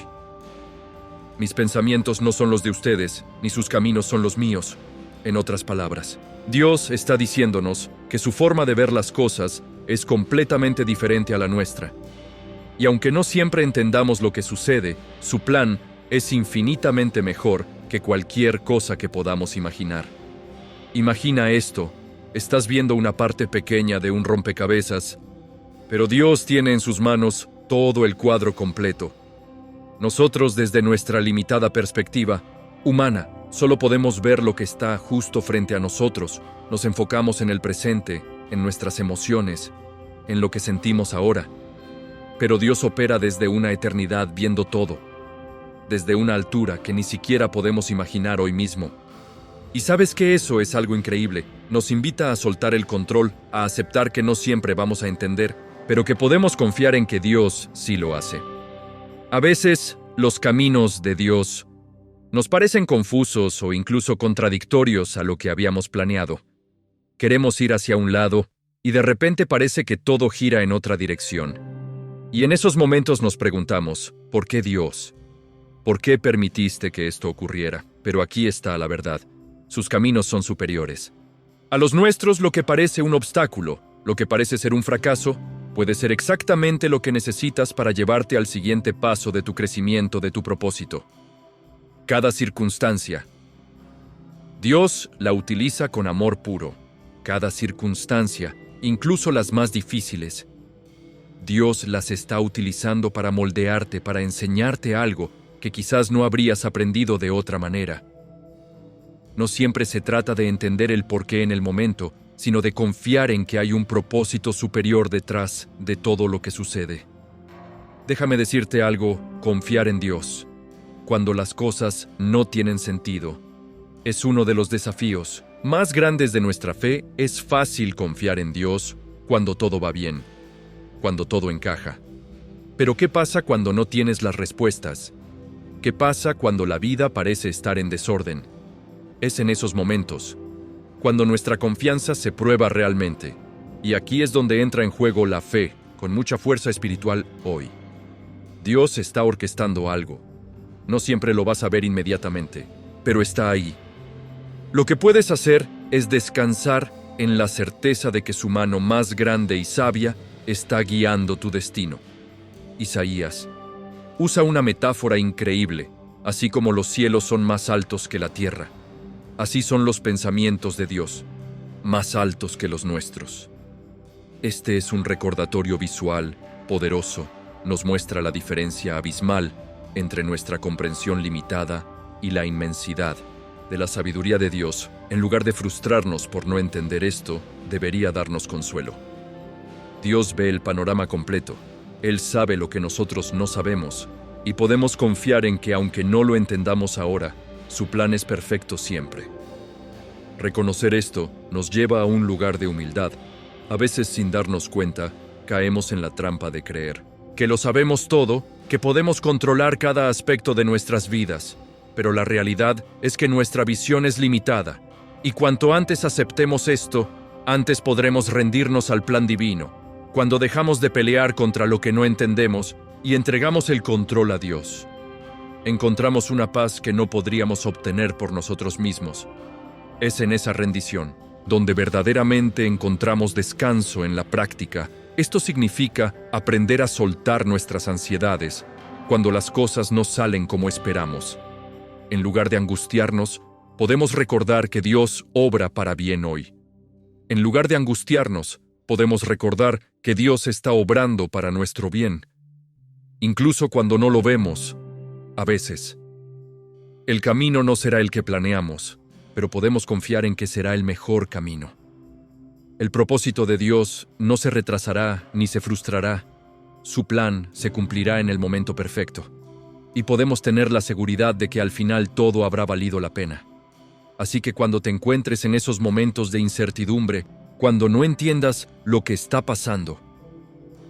Mis pensamientos no son los de ustedes, ni sus caminos son los míos. En otras palabras, Dios está diciéndonos que su forma de ver las cosas es completamente diferente a la nuestra. Y aunque no siempre entendamos lo que sucede, su plan es infinitamente mejor que cualquier cosa que podamos imaginar. Imagina esto. Estás viendo una parte pequeña de un rompecabezas, pero Dios tiene en sus manos todo el cuadro completo. Nosotros, desde nuestra limitada perspectiva humana, solo podemos ver lo que está justo frente a nosotros. Nos enfocamos en el presente, en nuestras emociones, en lo que sentimos ahora. Pero Dios opera desde una eternidad viendo todo, desde una altura que ni siquiera podemos imaginar hoy mismo. Y sabes que eso es algo increíble. Nos invita a soltar el control, a aceptar que no siempre vamos a entender, pero que podemos confiar en que Dios sí lo hace. A veces, los caminos de Dios nos parecen confusos o incluso contradictorios a lo que habíamos planeado. Queremos ir hacia un lado y de repente parece que todo gira en otra dirección. Y en esos momentos nos preguntamos, ¿por qué Dios? ¿Por qué permitiste que esto ocurriera? Pero aquí está la verdad. Sus caminos son superiores. A los nuestros, lo que parece un obstáculo, lo que parece ser un fracaso, puede ser exactamente lo que necesitas para llevarte al siguiente paso de tu crecimiento, de tu propósito. Cada circunstancia, Dios la utiliza con amor puro. Cada circunstancia, incluso las más difíciles, Dios las está utilizando para moldearte, para enseñarte algo que quizás no habrías aprendido de otra manera. No siempre se trata de entender el porqué en el momento, sino de confiar en que hay un propósito superior detrás de todo lo que sucede. Déjame decirte algo, confiar en Dios, cuando las cosas no tienen sentido, es uno de los desafíos más grandes de nuestra fe. Es fácil confiar en Dios cuando todo va bien, cuando todo encaja. Pero ¿qué pasa cuando no tienes las respuestas? ¿Qué pasa cuando la vida parece estar en desorden? Es en esos momentos cuando nuestra confianza se prueba realmente. Y aquí es donde entra en juego la fe, con mucha fuerza espiritual hoy. Dios está orquestando algo. No siempre lo vas a ver inmediatamente, pero está ahí. Lo que puedes hacer es descansar en la certeza de que su mano más grande y sabia está guiando tu destino. Isaías usa una metáfora increíble. Así como los cielos son más altos que la tierra, así son los pensamientos de Dios, más altos que los nuestros. Este es un recordatorio visual, poderoso, nos muestra la diferencia abismal entre nuestra comprensión limitada y la inmensidad de la sabiduría de Dios. En lugar de frustrarnos por no entender esto, debería darnos consuelo. Dios ve el panorama completo. Él sabe lo que nosotros no sabemos, y podemos confiar en que aunque no lo entendamos ahora, su plan es perfecto siempre. Reconocer esto nos lleva a un lugar de humildad. A veces, sin darnos cuenta, caemos en la trampa de creer que lo sabemos todo, que podemos controlar cada aspecto de nuestras vidas, pero la realidad es que nuestra visión es limitada, y cuanto antes aceptemos esto, antes podremos rendirnos al plan divino. Cuando dejamos de pelear contra lo que no entendemos y entregamos el control a Dios, encontramos una paz que no podríamos obtener por nosotros mismos. Es en esa rendición donde verdaderamente encontramos descanso en la práctica. Esto significa aprender a soltar nuestras ansiedades cuando las cosas no salen como esperamos. En lugar de angustiarnos, podemos recordar que Dios obra para bien hoy. En lugar de angustiarnos, podemos recordar que Dios está obrando para nuestro bien, incluso cuando no lo vemos. A veces, el camino no será el que planeamos, pero podemos confiar en que será el mejor camino. El propósito de Dios no se retrasará ni se frustrará. Su plan se cumplirá en el momento perfecto, y podemos tener la seguridad de que al final todo habrá valido la pena. Así que cuando te encuentres en esos momentos de incertidumbre, cuando no entiendas lo que está pasando,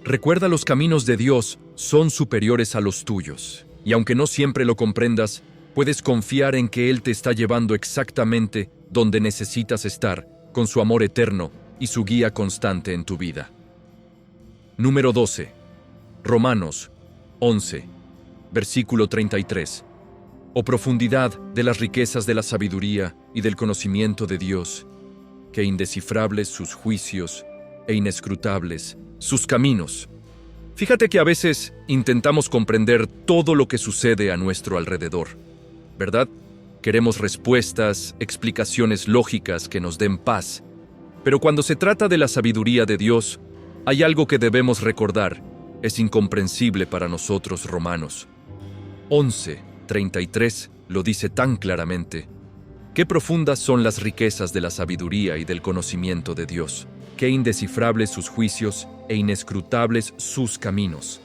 recuerda, los caminos de Dios son superiores a los tuyos, y aunque no siempre lo comprendas, puedes confiar en que Él te está llevando exactamente donde necesitas estar, con su amor eterno y su guía constante en tu vida. Número 12. Romanos 11, versículo 33. Oh profundidad de las riquezas de la sabiduría y del conocimiento de Dios, que indescifrables sus juicios e inescrutables sus caminos. Fíjate que a veces intentamos comprender todo lo que sucede a nuestro alrededor, ¿verdad? Queremos respuestas, explicaciones lógicas que nos den paz. Pero cuando se trata de la sabiduría de Dios, hay algo que debemos recordar. Es incomprensible para nosotros, Romanos 11:33 lo dice tan claramente. Qué profundas son las riquezas de la sabiduría y del conocimiento de Dios. Qué indescifrables sus juicios e inescrutables sus caminos.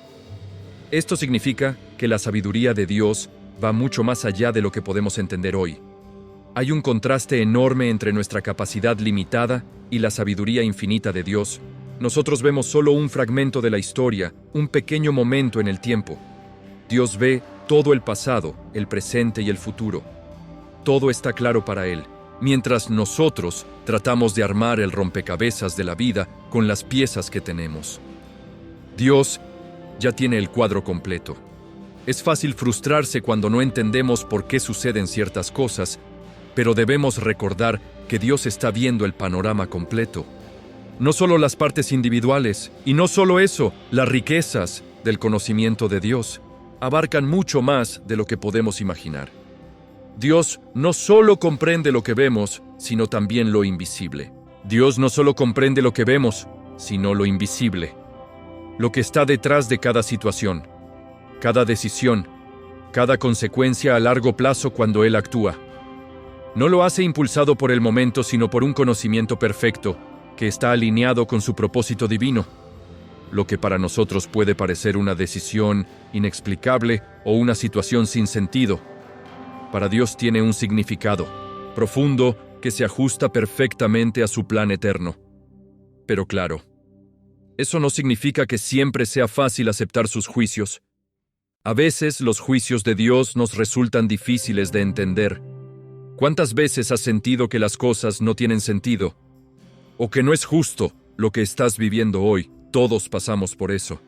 Esto significa que la sabiduría de Dios va mucho más allá de lo que podemos entender hoy. Hay un contraste enorme entre nuestra capacidad limitada y la sabiduría infinita de Dios. Nosotros vemos solo un fragmento de la historia, un pequeño momento en el tiempo. Dios ve todo el pasado, el presente y el futuro. Todo está claro para Él, mientras nosotros tratamos de armar el rompecabezas de la vida con las piezas que tenemos. Dios ya tiene el cuadro completo. Es fácil frustrarse cuando no entendemos por qué suceden ciertas cosas, pero debemos recordar que Dios está viendo el panorama completo. No solo las partes individuales, y no solo eso, las riquezas del conocimiento de Dios abarcan mucho más de lo que podemos imaginar. Dios no solo comprende lo que vemos, sino también lo invisible. Dios no solo comprende lo que vemos, sino lo invisible. Lo que está detrás de cada situación, cada decisión, cada consecuencia a largo plazo cuando Él actúa. No lo hace impulsado por el momento, sino por un conocimiento perfecto que está alineado con su propósito divino. Lo que para nosotros puede parecer una decisión inexplicable o una situación sin sentido, para Dios tiene un significado profundo que se ajusta perfectamente a su plan eterno. Pero claro, eso no significa que siempre sea fácil aceptar sus juicios. A veces los juicios de Dios nos resultan difíciles de entender. ¿Cuántas veces has sentido que las cosas no tienen sentido? O que no es justo lo que estás viviendo hoy. Todos pasamos por eso.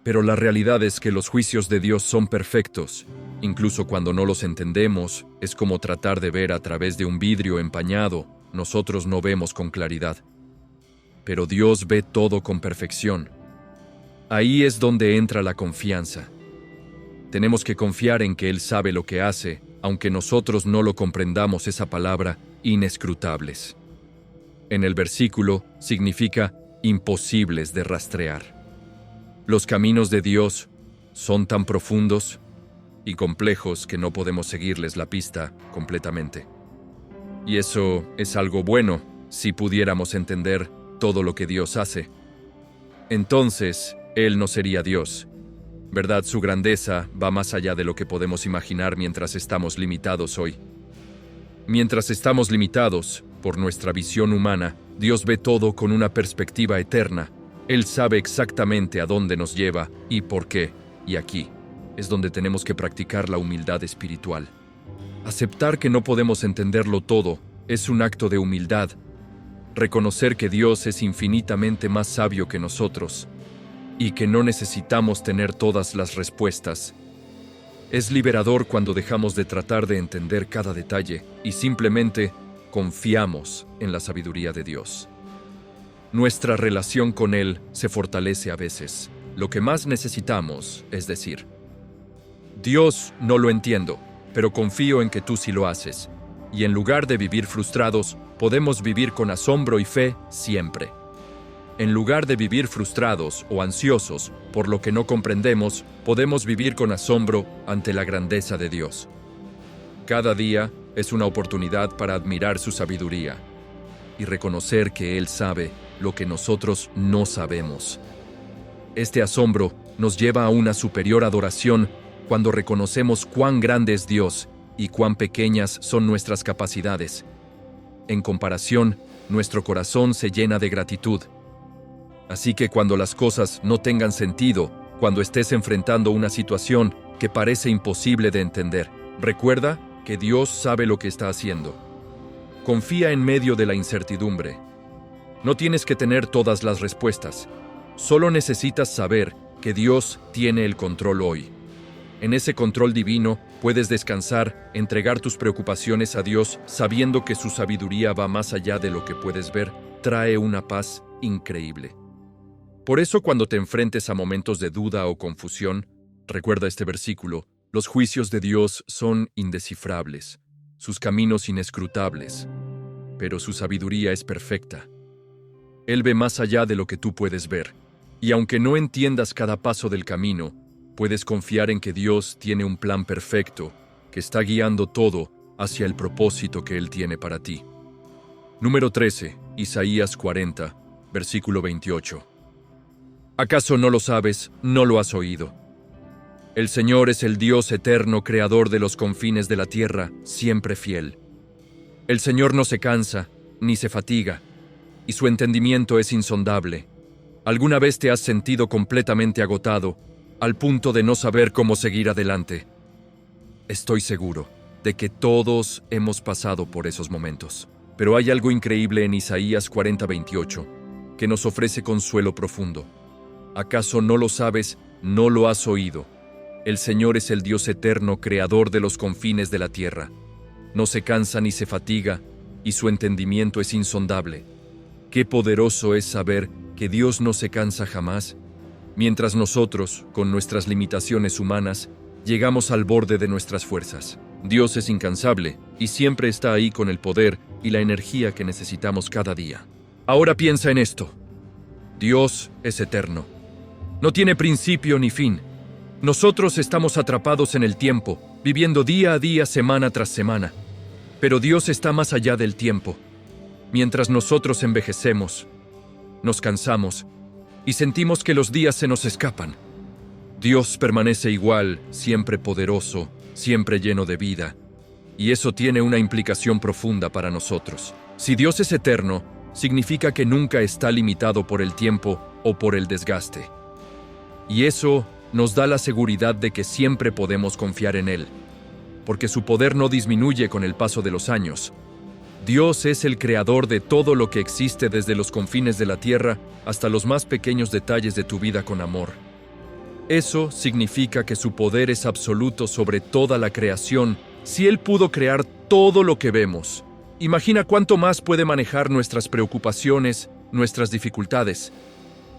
Pero la realidad es que los juicios de Dios son perfectos. Incluso cuando no los entendemos, es como tratar de ver a través de un vidrio empañado. Nosotros no vemos con claridad. Pero Dios ve todo con perfección. Ahí es donde entra la confianza. Tenemos que confiar en que Él sabe lo que hace, aunque nosotros no lo comprendamos. Esa palabra, inescrutables. En el versículo significa imposibles de rastrear. Los caminos de Dios son tan profundos y complejos que no podemos seguirles la pista completamente. Y eso es algo bueno si pudiéramos entender todo lo que Dios hace. Entonces, Él no sería Dios. ¿Verdad? Su grandeza va más allá de lo que podemos imaginar mientras estamos limitados hoy. Mientras estamos limitados por nuestra visión humana, Dios ve todo con una perspectiva eterna. Él sabe exactamente a dónde nos lleva y por qué. Y aquí es donde tenemos que practicar la humildad espiritual. Aceptar que no podemos entenderlo todo es un acto de humildad. Reconocer que Dios es infinitamente más sabio que nosotros y que no necesitamos tener todas las respuestas. Es liberador cuando dejamos de tratar de entender cada detalle y simplemente confiamos en la sabiduría de Dios. Nuestra relación con Él se fortalece a veces. Lo que más necesitamos es decir: Dios, no lo entiendo, pero confío en que tú sí lo haces. Y en lugar de vivir frustrados, podemos vivir con asombro y fe siempre. En lugar de vivir frustrados o ansiosos por lo que no comprendemos, podemos vivir con asombro ante la grandeza de Dios. Cada día es una oportunidad para admirar su sabiduría y reconocer que Él sabe lo que nosotros no sabemos. Este asombro nos lleva a una superior adoración cuando reconocemos cuán grande es Dios y cuán pequeñas son nuestras capacidades. En comparación, nuestro corazón se llena de gratitud. Así que cuando las cosas no tengan sentido, cuando estés enfrentando una situación que parece imposible de entender, recuerda que Dios sabe lo que está haciendo. Confía en medio de la incertidumbre. No tienes que tener todas las respuestas. Solo necesitas saber que Dios tiene el control hoy. En ese control divino puedes descansar, entregar tus preocupaciones a Dios, sabiendo que su sabiduría va más allá de lo que puedes ver, trae una paz increíble. Por eso, cuando te enfrentes a momentos de duda o confusión, recuerda este versículo: los juicios de Dios son indescifrables, sus caminos inescrutables, pero su sabiduría es perfecta. Él ve más allá de lo que tú puedes ver, y aunque no entiendas cada paso del camino, puedes confiar en que Dios tiene un plan perfecto, que está guiando todo hacia el propósito que Él tiene para ti. Número 13, Isaías 40, versículo 28. ¿Acaso no lo sabes, no lo has oído? El Señor es el Dios eterno, creador de los confines de la tierra, siempre fiel. El Señor no se cansa, ni se fatiga, y su entendimiento es insondable. ¿Alguna vez te has sentido completamente agotado, al punto de no saber cómo seguir adelante? Estoy seguro de que todos hemos pasado por esos momentos. Pero hay algo increíble en Isaías 40:28, que nos ofrece consuelo profundo. ¿Acaso no lo sabes, no lo has oído? El Señor es el Dios eterno, creador de los confines de la tierra. No se cansa ni se fatiga, y su entendimiento es insondable. Qué poderoso es saber que Dios no se cansa jamás, mientras nosotros, con nuestras limitaciones humanas, llegamos al borde de nuestras fuerzas. Dios es incansable y siempre está ahí con el poder y la energía que necesitamos cada día. Ahora piensa en esto: Dios es eterno. No tiene principio ni fin. Nosotros estamos atrapados en el tiempo, viviendo día a día, semana tras semana. Pero Dios está más allá del tiempo. Mientras nosotros envejecemos, nos cansamos y sentimos que los días se nos escapan, Dios permanece igual, siempre poderoso, siempre lleno de vida. Y eso tiene una implicación profunda para nosotros. Si Dios es eterno, significa que nunca está limitado por el tiempo o por el desgaste. Y eso nos da la seguridad de que siempre podemos confiar en Él, porque su poder no disminuye con el paso de los años. Dios es el creador de todo lo que existe, desde los confines de la tierra hasta los más pequeños detalles de tu vida, con amor. Eso significa que su poder es absoluto sobre toda la creación. Si Él pudo crear todo lo que vemos, imagina cuánto más puede manejar nuestras preocupaciones, nuestras dificultades.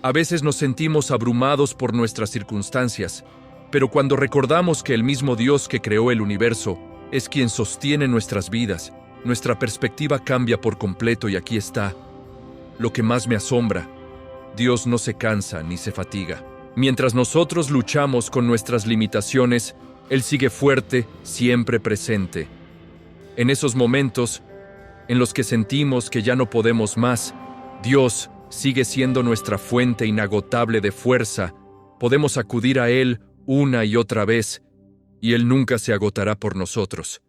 A veces nos sentimos abrumados por nuestras circunstancias, pero cuando recordamos que el mismo Dios que creó el universo es quien sostiene nuestras vidas, nuestra perspectiva cambia por completo. Y aquí está lo que más me asombra. Dios no se cansa ni se fatiga. Mientras nosotros luchamos con nuestras limitaciones, Él sigue fuerte, siempre presente. En esos momentos en los que sentimos que ya no podemos más, Dios sigue siendo nuestra fuente inagotable de fuerza. Podemos acudir a Él una y otra vez, y Él nunca se agotará por nosotros.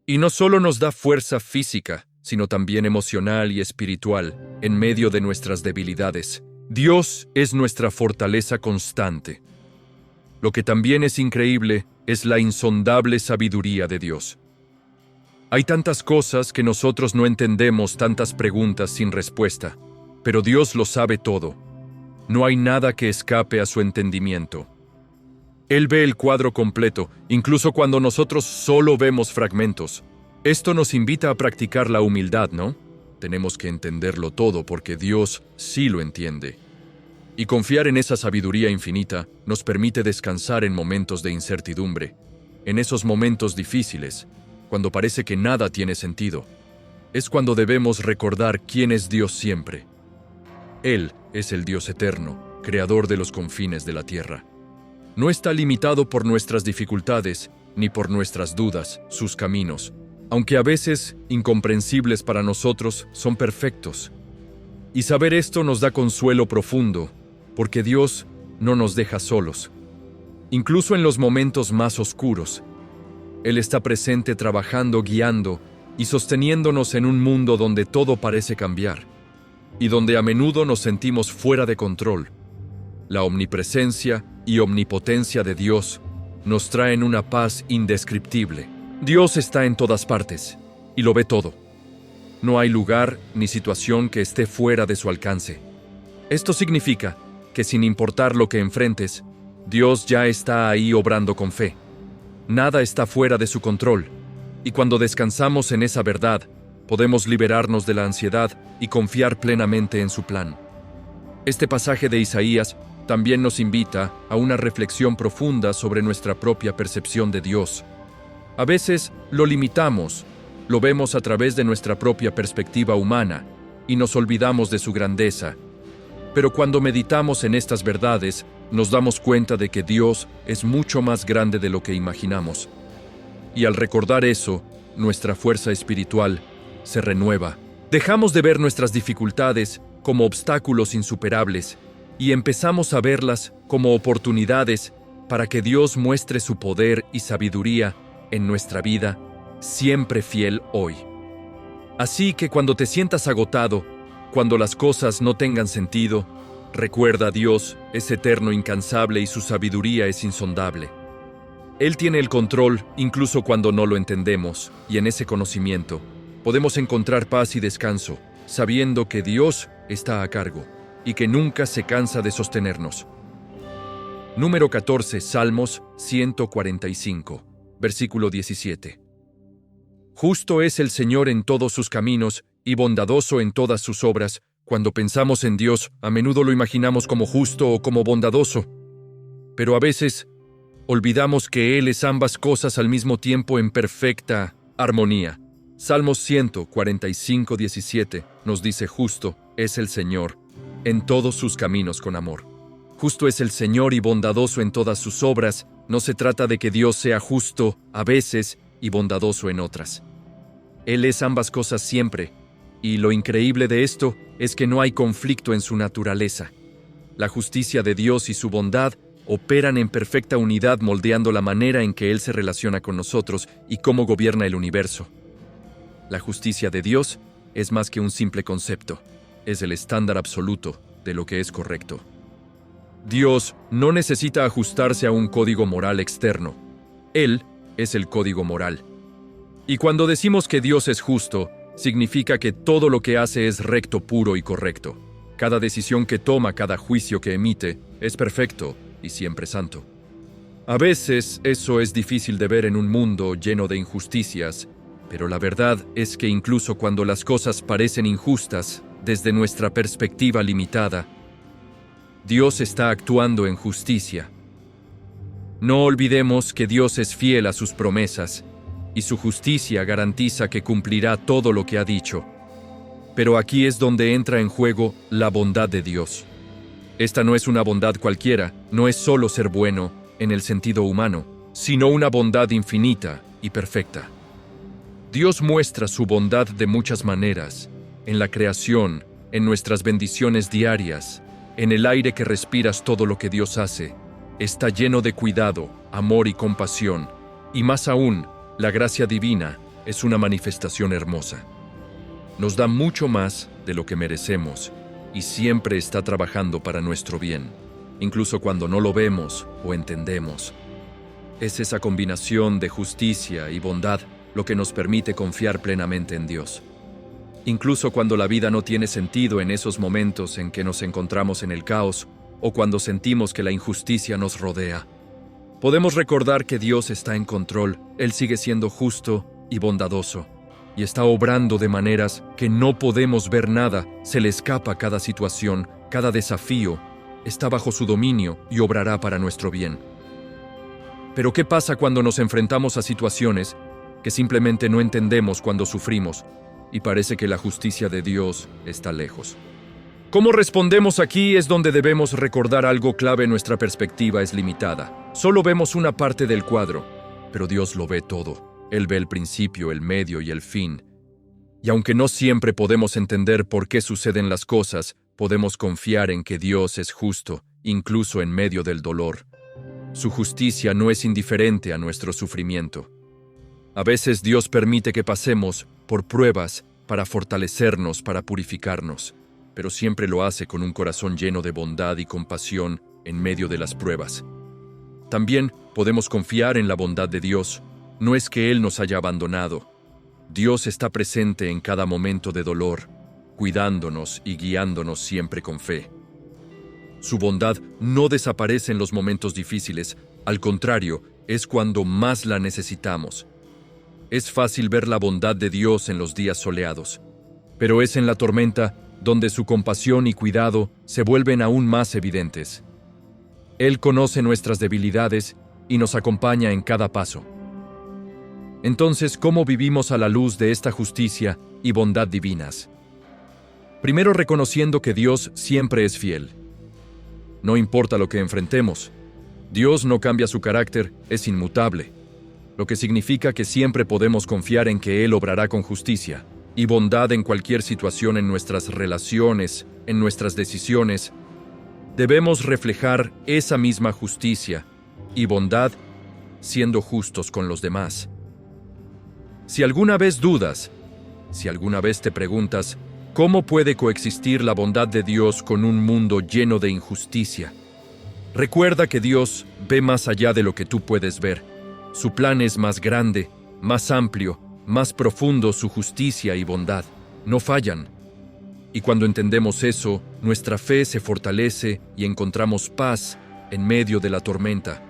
Y no solo nos da fuerza física, sino también emocional y espiritual, en medio de nuestras debilidades. Dios es nuestra fortaleza constante. Lo que también es increíble es la insondable sabiduría de Dios. Hay tantas cosas que nosotros no entendemos, tantas preguntas sin respuesta, pero Dios lo sabe todo. No hay nada que escape a su entendimiento. Él ve el cuadro completo, incluso cuando nosotros solo vemos fragmentos. Esto nos invita a practicar la humildad, ¿no? Tenemos que entenderlo todo porque Dios sí lo entiende. Y confiar en esa sabiduría infinita nos permite descansar en momentos de incertidumbre, en esos momentos difíciles, cuando parece que nada tiene sentido. Es cuando debemos recordar quién es Dios siempre. Él es el Dios eterno, creador de los confines de la tierra. No está limitado por nuestras dificultades, ni por nuestras dudas. Sus caminos, aunque a veces incomprensibles para nosotros, son perfectos. Y saber esto nos da consuelo profundo, porque Dios no nos deja solos. Incluso en los momentos más oscuros, Él está presente trabajando, guiando y sosteniéndonos en un mundo donde todo parece cambiar, y donde a menudo nos sentimos fuera de control. La omnipresencia y omnipotencia de Dios nos traen una paz indescriptible. Dios está en todas partes y lo ve todo. No hay lugar ni situación que esté fuera de su alcance. Esto significa que sin importar lo que enfrentes, Dios ya está ahí obrando con fe. Nada está fuera de su control, y cuando descansamos en esa verdad, podemos liberarnos de la ansiedad y confiar plenamente en su plan. Este pasaje de Isaías también nos invita a una reflexión profunda sobre nuestra propia percepción de Dios. A veces lo limitamos, lo vemos a través de nuestra propia perspectiva humana y nos olvidamos de su grandeza. Pero cuando meditamos en estas verdades, nos damos cuenta de que Dios es mucho más grande de lo que imaginamos. Y al recordar eso, nuestra fuerza espiritual se renueva. Dejamos de ver nuestras dificultades como obstáculos insuperables y empezamos a verlas como oportunidades para que Dios muestre su poder y sabiduría en nuestra vida, siempre fiel hoy. Así que cuando te sientas agotado, cuando las cosas no tengan sentido, recuerda, Dios es eterno, incansable y su sabiduría es insondable. Él tiene el control incluso cuando no lo entendemos, y en ese conocimiento podemos encontrar paz y descanso, sabiendo que Dios está a cargo y que nunca se cansa de sostenernos. Número 14, Salmos 145, versículo 17. Justo es el Señor en todos sus caminos y bondadoso en todas sus obras. Cuando pensamos en Dios, a menudo lo imaginamos como justo o como bondadoso. Pero a veces olvidamos que Él es ambas cosas al mismo tiempo en perfecta armonía. Salmos 145, 17 nos dice: justo es el Señor en todos sus caminos con amor. Justo es el Señor y bondadoso en todas sus obras. No se trata de que Dios sea justo a veces y bondadoso en otras. Él es ambas cosas siempre, y lo increíble de esto es que no hay conflicto en su naturaleza. La justicia de Dios y su bondad operan en perfecta unidad, moldeando la manera en que Él se relaciona con nosotros y cómo gobierna el universo. La justicia de Dios es más que un simple concepto, es el estándar absoluto de lo que es correcto. Dios no necesita ajustarse a un código moral externo. Él es el código moral. Y cuando decimos que Dios es justo, significa que todo lo que hace es recto, puro y correcto. Cada decisión que toma, cada juicio que emite, es perfecto y siempre santo. A veces eso es difícil de ver en un mundo lleno de injusticias, pero la verdad es que incluso cuando las cosas parecen injustas, desde nuestra perspectiva limitada, Dios está actuando en justicia. No olvidemos que Dios es fiel a sus promesas, y su justicia garantiza que cumplirá todo lo que ha dicho. Pero aquí es donde entra en juego la bondad de Dios. Esta no es una bondad cualquiera, no es solo ser bueno en el sentido humano, sino una bondad infinita y perfecta. Dios muestra su bondad de muchas maneras, en la creación, en nuestras bendiciones diarias, en el aire que respiras. Todo lo que Dios hace está lleno de cuidado, amor y compasión, y más aún, la gracia divina es una manifestación hermosa. Nos da mucho más de lo que merecemos y siempre está trabajando para nuestro bien, incluso cuando no lo vemos o entendemos. Es esa combinación de justicia y bondad lo que nos permite confiar plenamente en Dios. Incluso cuando la vida no tiene sentido, en esos momentos en que nos encontramos en el caos o cuando sentimos que la injusticia nos rodea, podemos recordar que Dios está en control. Él sigue siendo justo y bondadoso, y está obrando de maneras que no podemos ver nada. Se le escapa cada situación, cada desafío, está bajo su dominio y obrará para nuestro bien. Pero ¿qué pasa cuando nos enfrentamos a situaciones que simplemente no entendemos, cuando sufrimos y parece que la justicia de Dios está lejos? ¿Cómo respondemos aquí? Es donde debemos recordar algo clave. Nuestra perspectiva es limitada. Solo vemos una parte del cuadro, pero Dios lo ve todo. Él ve el principio, el medio y el fin. Y aunque no siempre podemos entender por qué suceden las cosas, podemos confiar en que Dios es justo, incluso en medio del dolor. Su justicia no es indiferente a nuestro sufrimiento. A veces Dios permite que pasemos por pruebas para fortalecernos, para purificarnos, pero siempre lo hace con un corazón lleno de bondad y compasión en medio de las pruebas. También podemos confiar en la bondad de Dios. No es que Él nos haya abandonado. Dios está presente en cada momento de dolor, cuidándonos y guiándonos siempre con fe. Su bondad no desaparece en los momentos difíciles, al contrario, es cuando más la necesitamos. Es fácil ver la bondad de Dios en los días soleados, pero es en la tormenta donde su compasión y cuidado se vuelven aún más evidentes. Él conoce nuestras debilidades y nos acompaña en cada paso. Entonces, ¿cómo vivimos a la luz de esta justicia y bondad divinas? Primero, reconociendo que Dios siempre es fiel. No importa lo que enfrentemos, Dios no cambia su carácter, es inmutable, lo que significa que siempre podemos confiar en que Él obrará con justicia y bondad en cualquier situación. En nuestras relaciones, en nuestras decisiones, debemos reflejar esa misma justicia y bondad, siendo justos con los demás. Si alguna vez dudas, si alguna vez te preguntas, ¿cómo puede coexistir la bondad de Dios con un mundo lleno de injusticia? Recuerda que Dios ve más allá de lo que tú puedes ver. Su plan es más grande, más amplio, más profundo. Su justicia y bondad no fallan. Y cuando entendemos eso, nuestra fe se fortalece y encontramos paz en medio de la tormenta,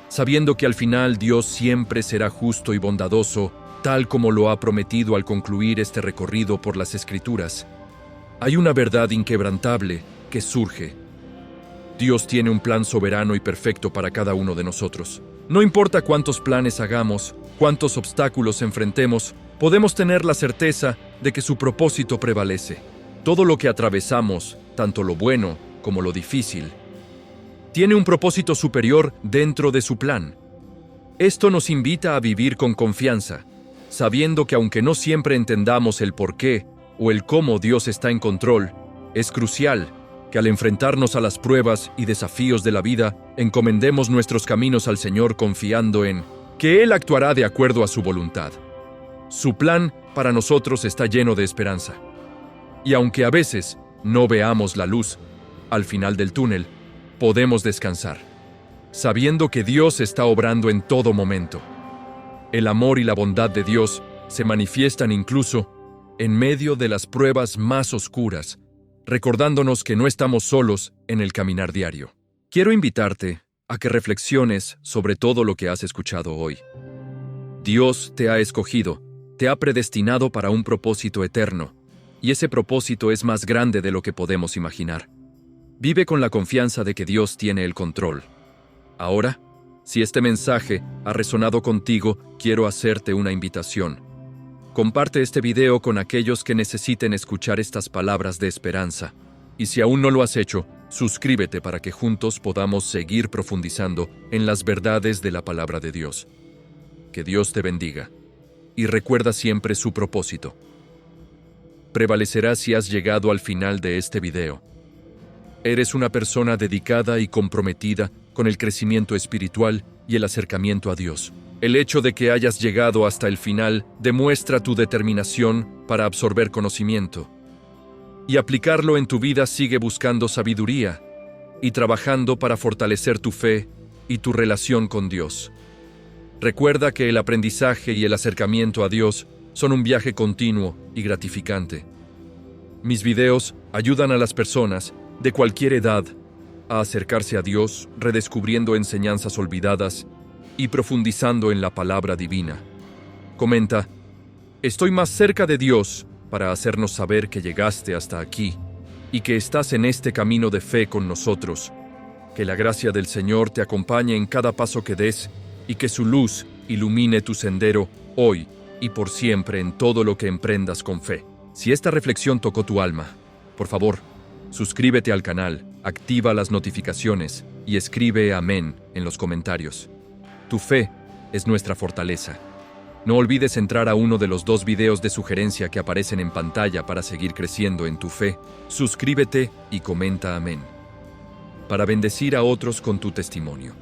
sabiendo que al final Dios siempre será justo y bondadoso, tal como lo ha prometido. Al concluir este recorrido por las Escrituras, hay una verdad inquebrantable que surge. Dios tiene un plan soberano y perfecto para cada uno de nosotros. No importa cuántos planes hagamos, cuántos obstáculos enfrentemos, podemos tener la certeza de que su propósito prevalece. Todo lo que atravesamos, tanto lo bueno como lo difícil, tiene un propósito superior dentro de su plan. Esto nos invita a vivir con confianza, sabiendo que aunque no siempre entendamos el por qué o el cómo Dios está en control, es crucial que al enfrentarnos a las pruebas y desafíos de la vida, encomendemos nuestros caminos al Señor, confiando en que Él actuará de acuerdo a su voluntad. Su plan para nosotros está lleno de esperanza. Y aunque a veces no veamos la luz al final del túnel, podemos descansar, sabiendo que Dios está obrando en todo momento. El amor y la bondad de Dios se manifiestan incluso en medio de las pruebas más oscuras, recordándonos que no estamos solos en el caminar diario. Quiero invitarte a que reflexiones sobre todo lo que has escuchado hoy. Dios te ha escogido, te ha predestinado para un propósito eterno, y ese propósito es más grande de lo que podemos imaginar. Vive con la confianza de que Dios tiene el control. Ahora, si este mensaje ha resonado contigo, quiero hacerte una invitación. Comparte este video con aquellos que necesiten escuchar estas palabras de esperanza. Y si aún no lo has hecho, Suscríbete para que juntos podamos seguir profundizando en las verdades de la palabra de Dios. Que Dios te bendiga. Y recuerda siempre su propósito. Prevalecerás si has llegado al final de este video. Eres una persona dedicada y comprometida con el crecimiento espiritual y el acercamiento a Dios. El hecho de que hayas llegado hasta el final demuestra tu determinación para absorber conocimiento y aplicarlo en tu vida. Sigue buscando sabiduría y trabajando para fortalecer tu fe y tu relación con Dios. Recuerda que el aprendizaje y el acercamiento a Dios son un viaje continuo y gratificante. Mis videos ayudan a las personas de cualquier edad a acercarse a Dios, redescubriendo enseñanzas olvidadas y profundizando en la palabra divina. Comenta: estoy más cerca de Dios, para hacernos saber que llegaste hasta aquí y que estás en este camino de fe con nosotros. Que la gracia del Señor te acompañe en cada paso que des y que su luz ilumine tu sendero hoy y por siempre en todo lo que emprendas con fe. Si esta reflexión tocó tu alma, por favor, suscríbete al canal, activa las notificaciones y escribe amén en los comentarios. Tu fe es nuestra fortaleza. No olvides entrar a uno de los 2 videos de sugerencia que aparecen en pantalla para seguir creciendo en tu fe. Suscríbete y comenta amén, para bendecir a otros con tu testimonio.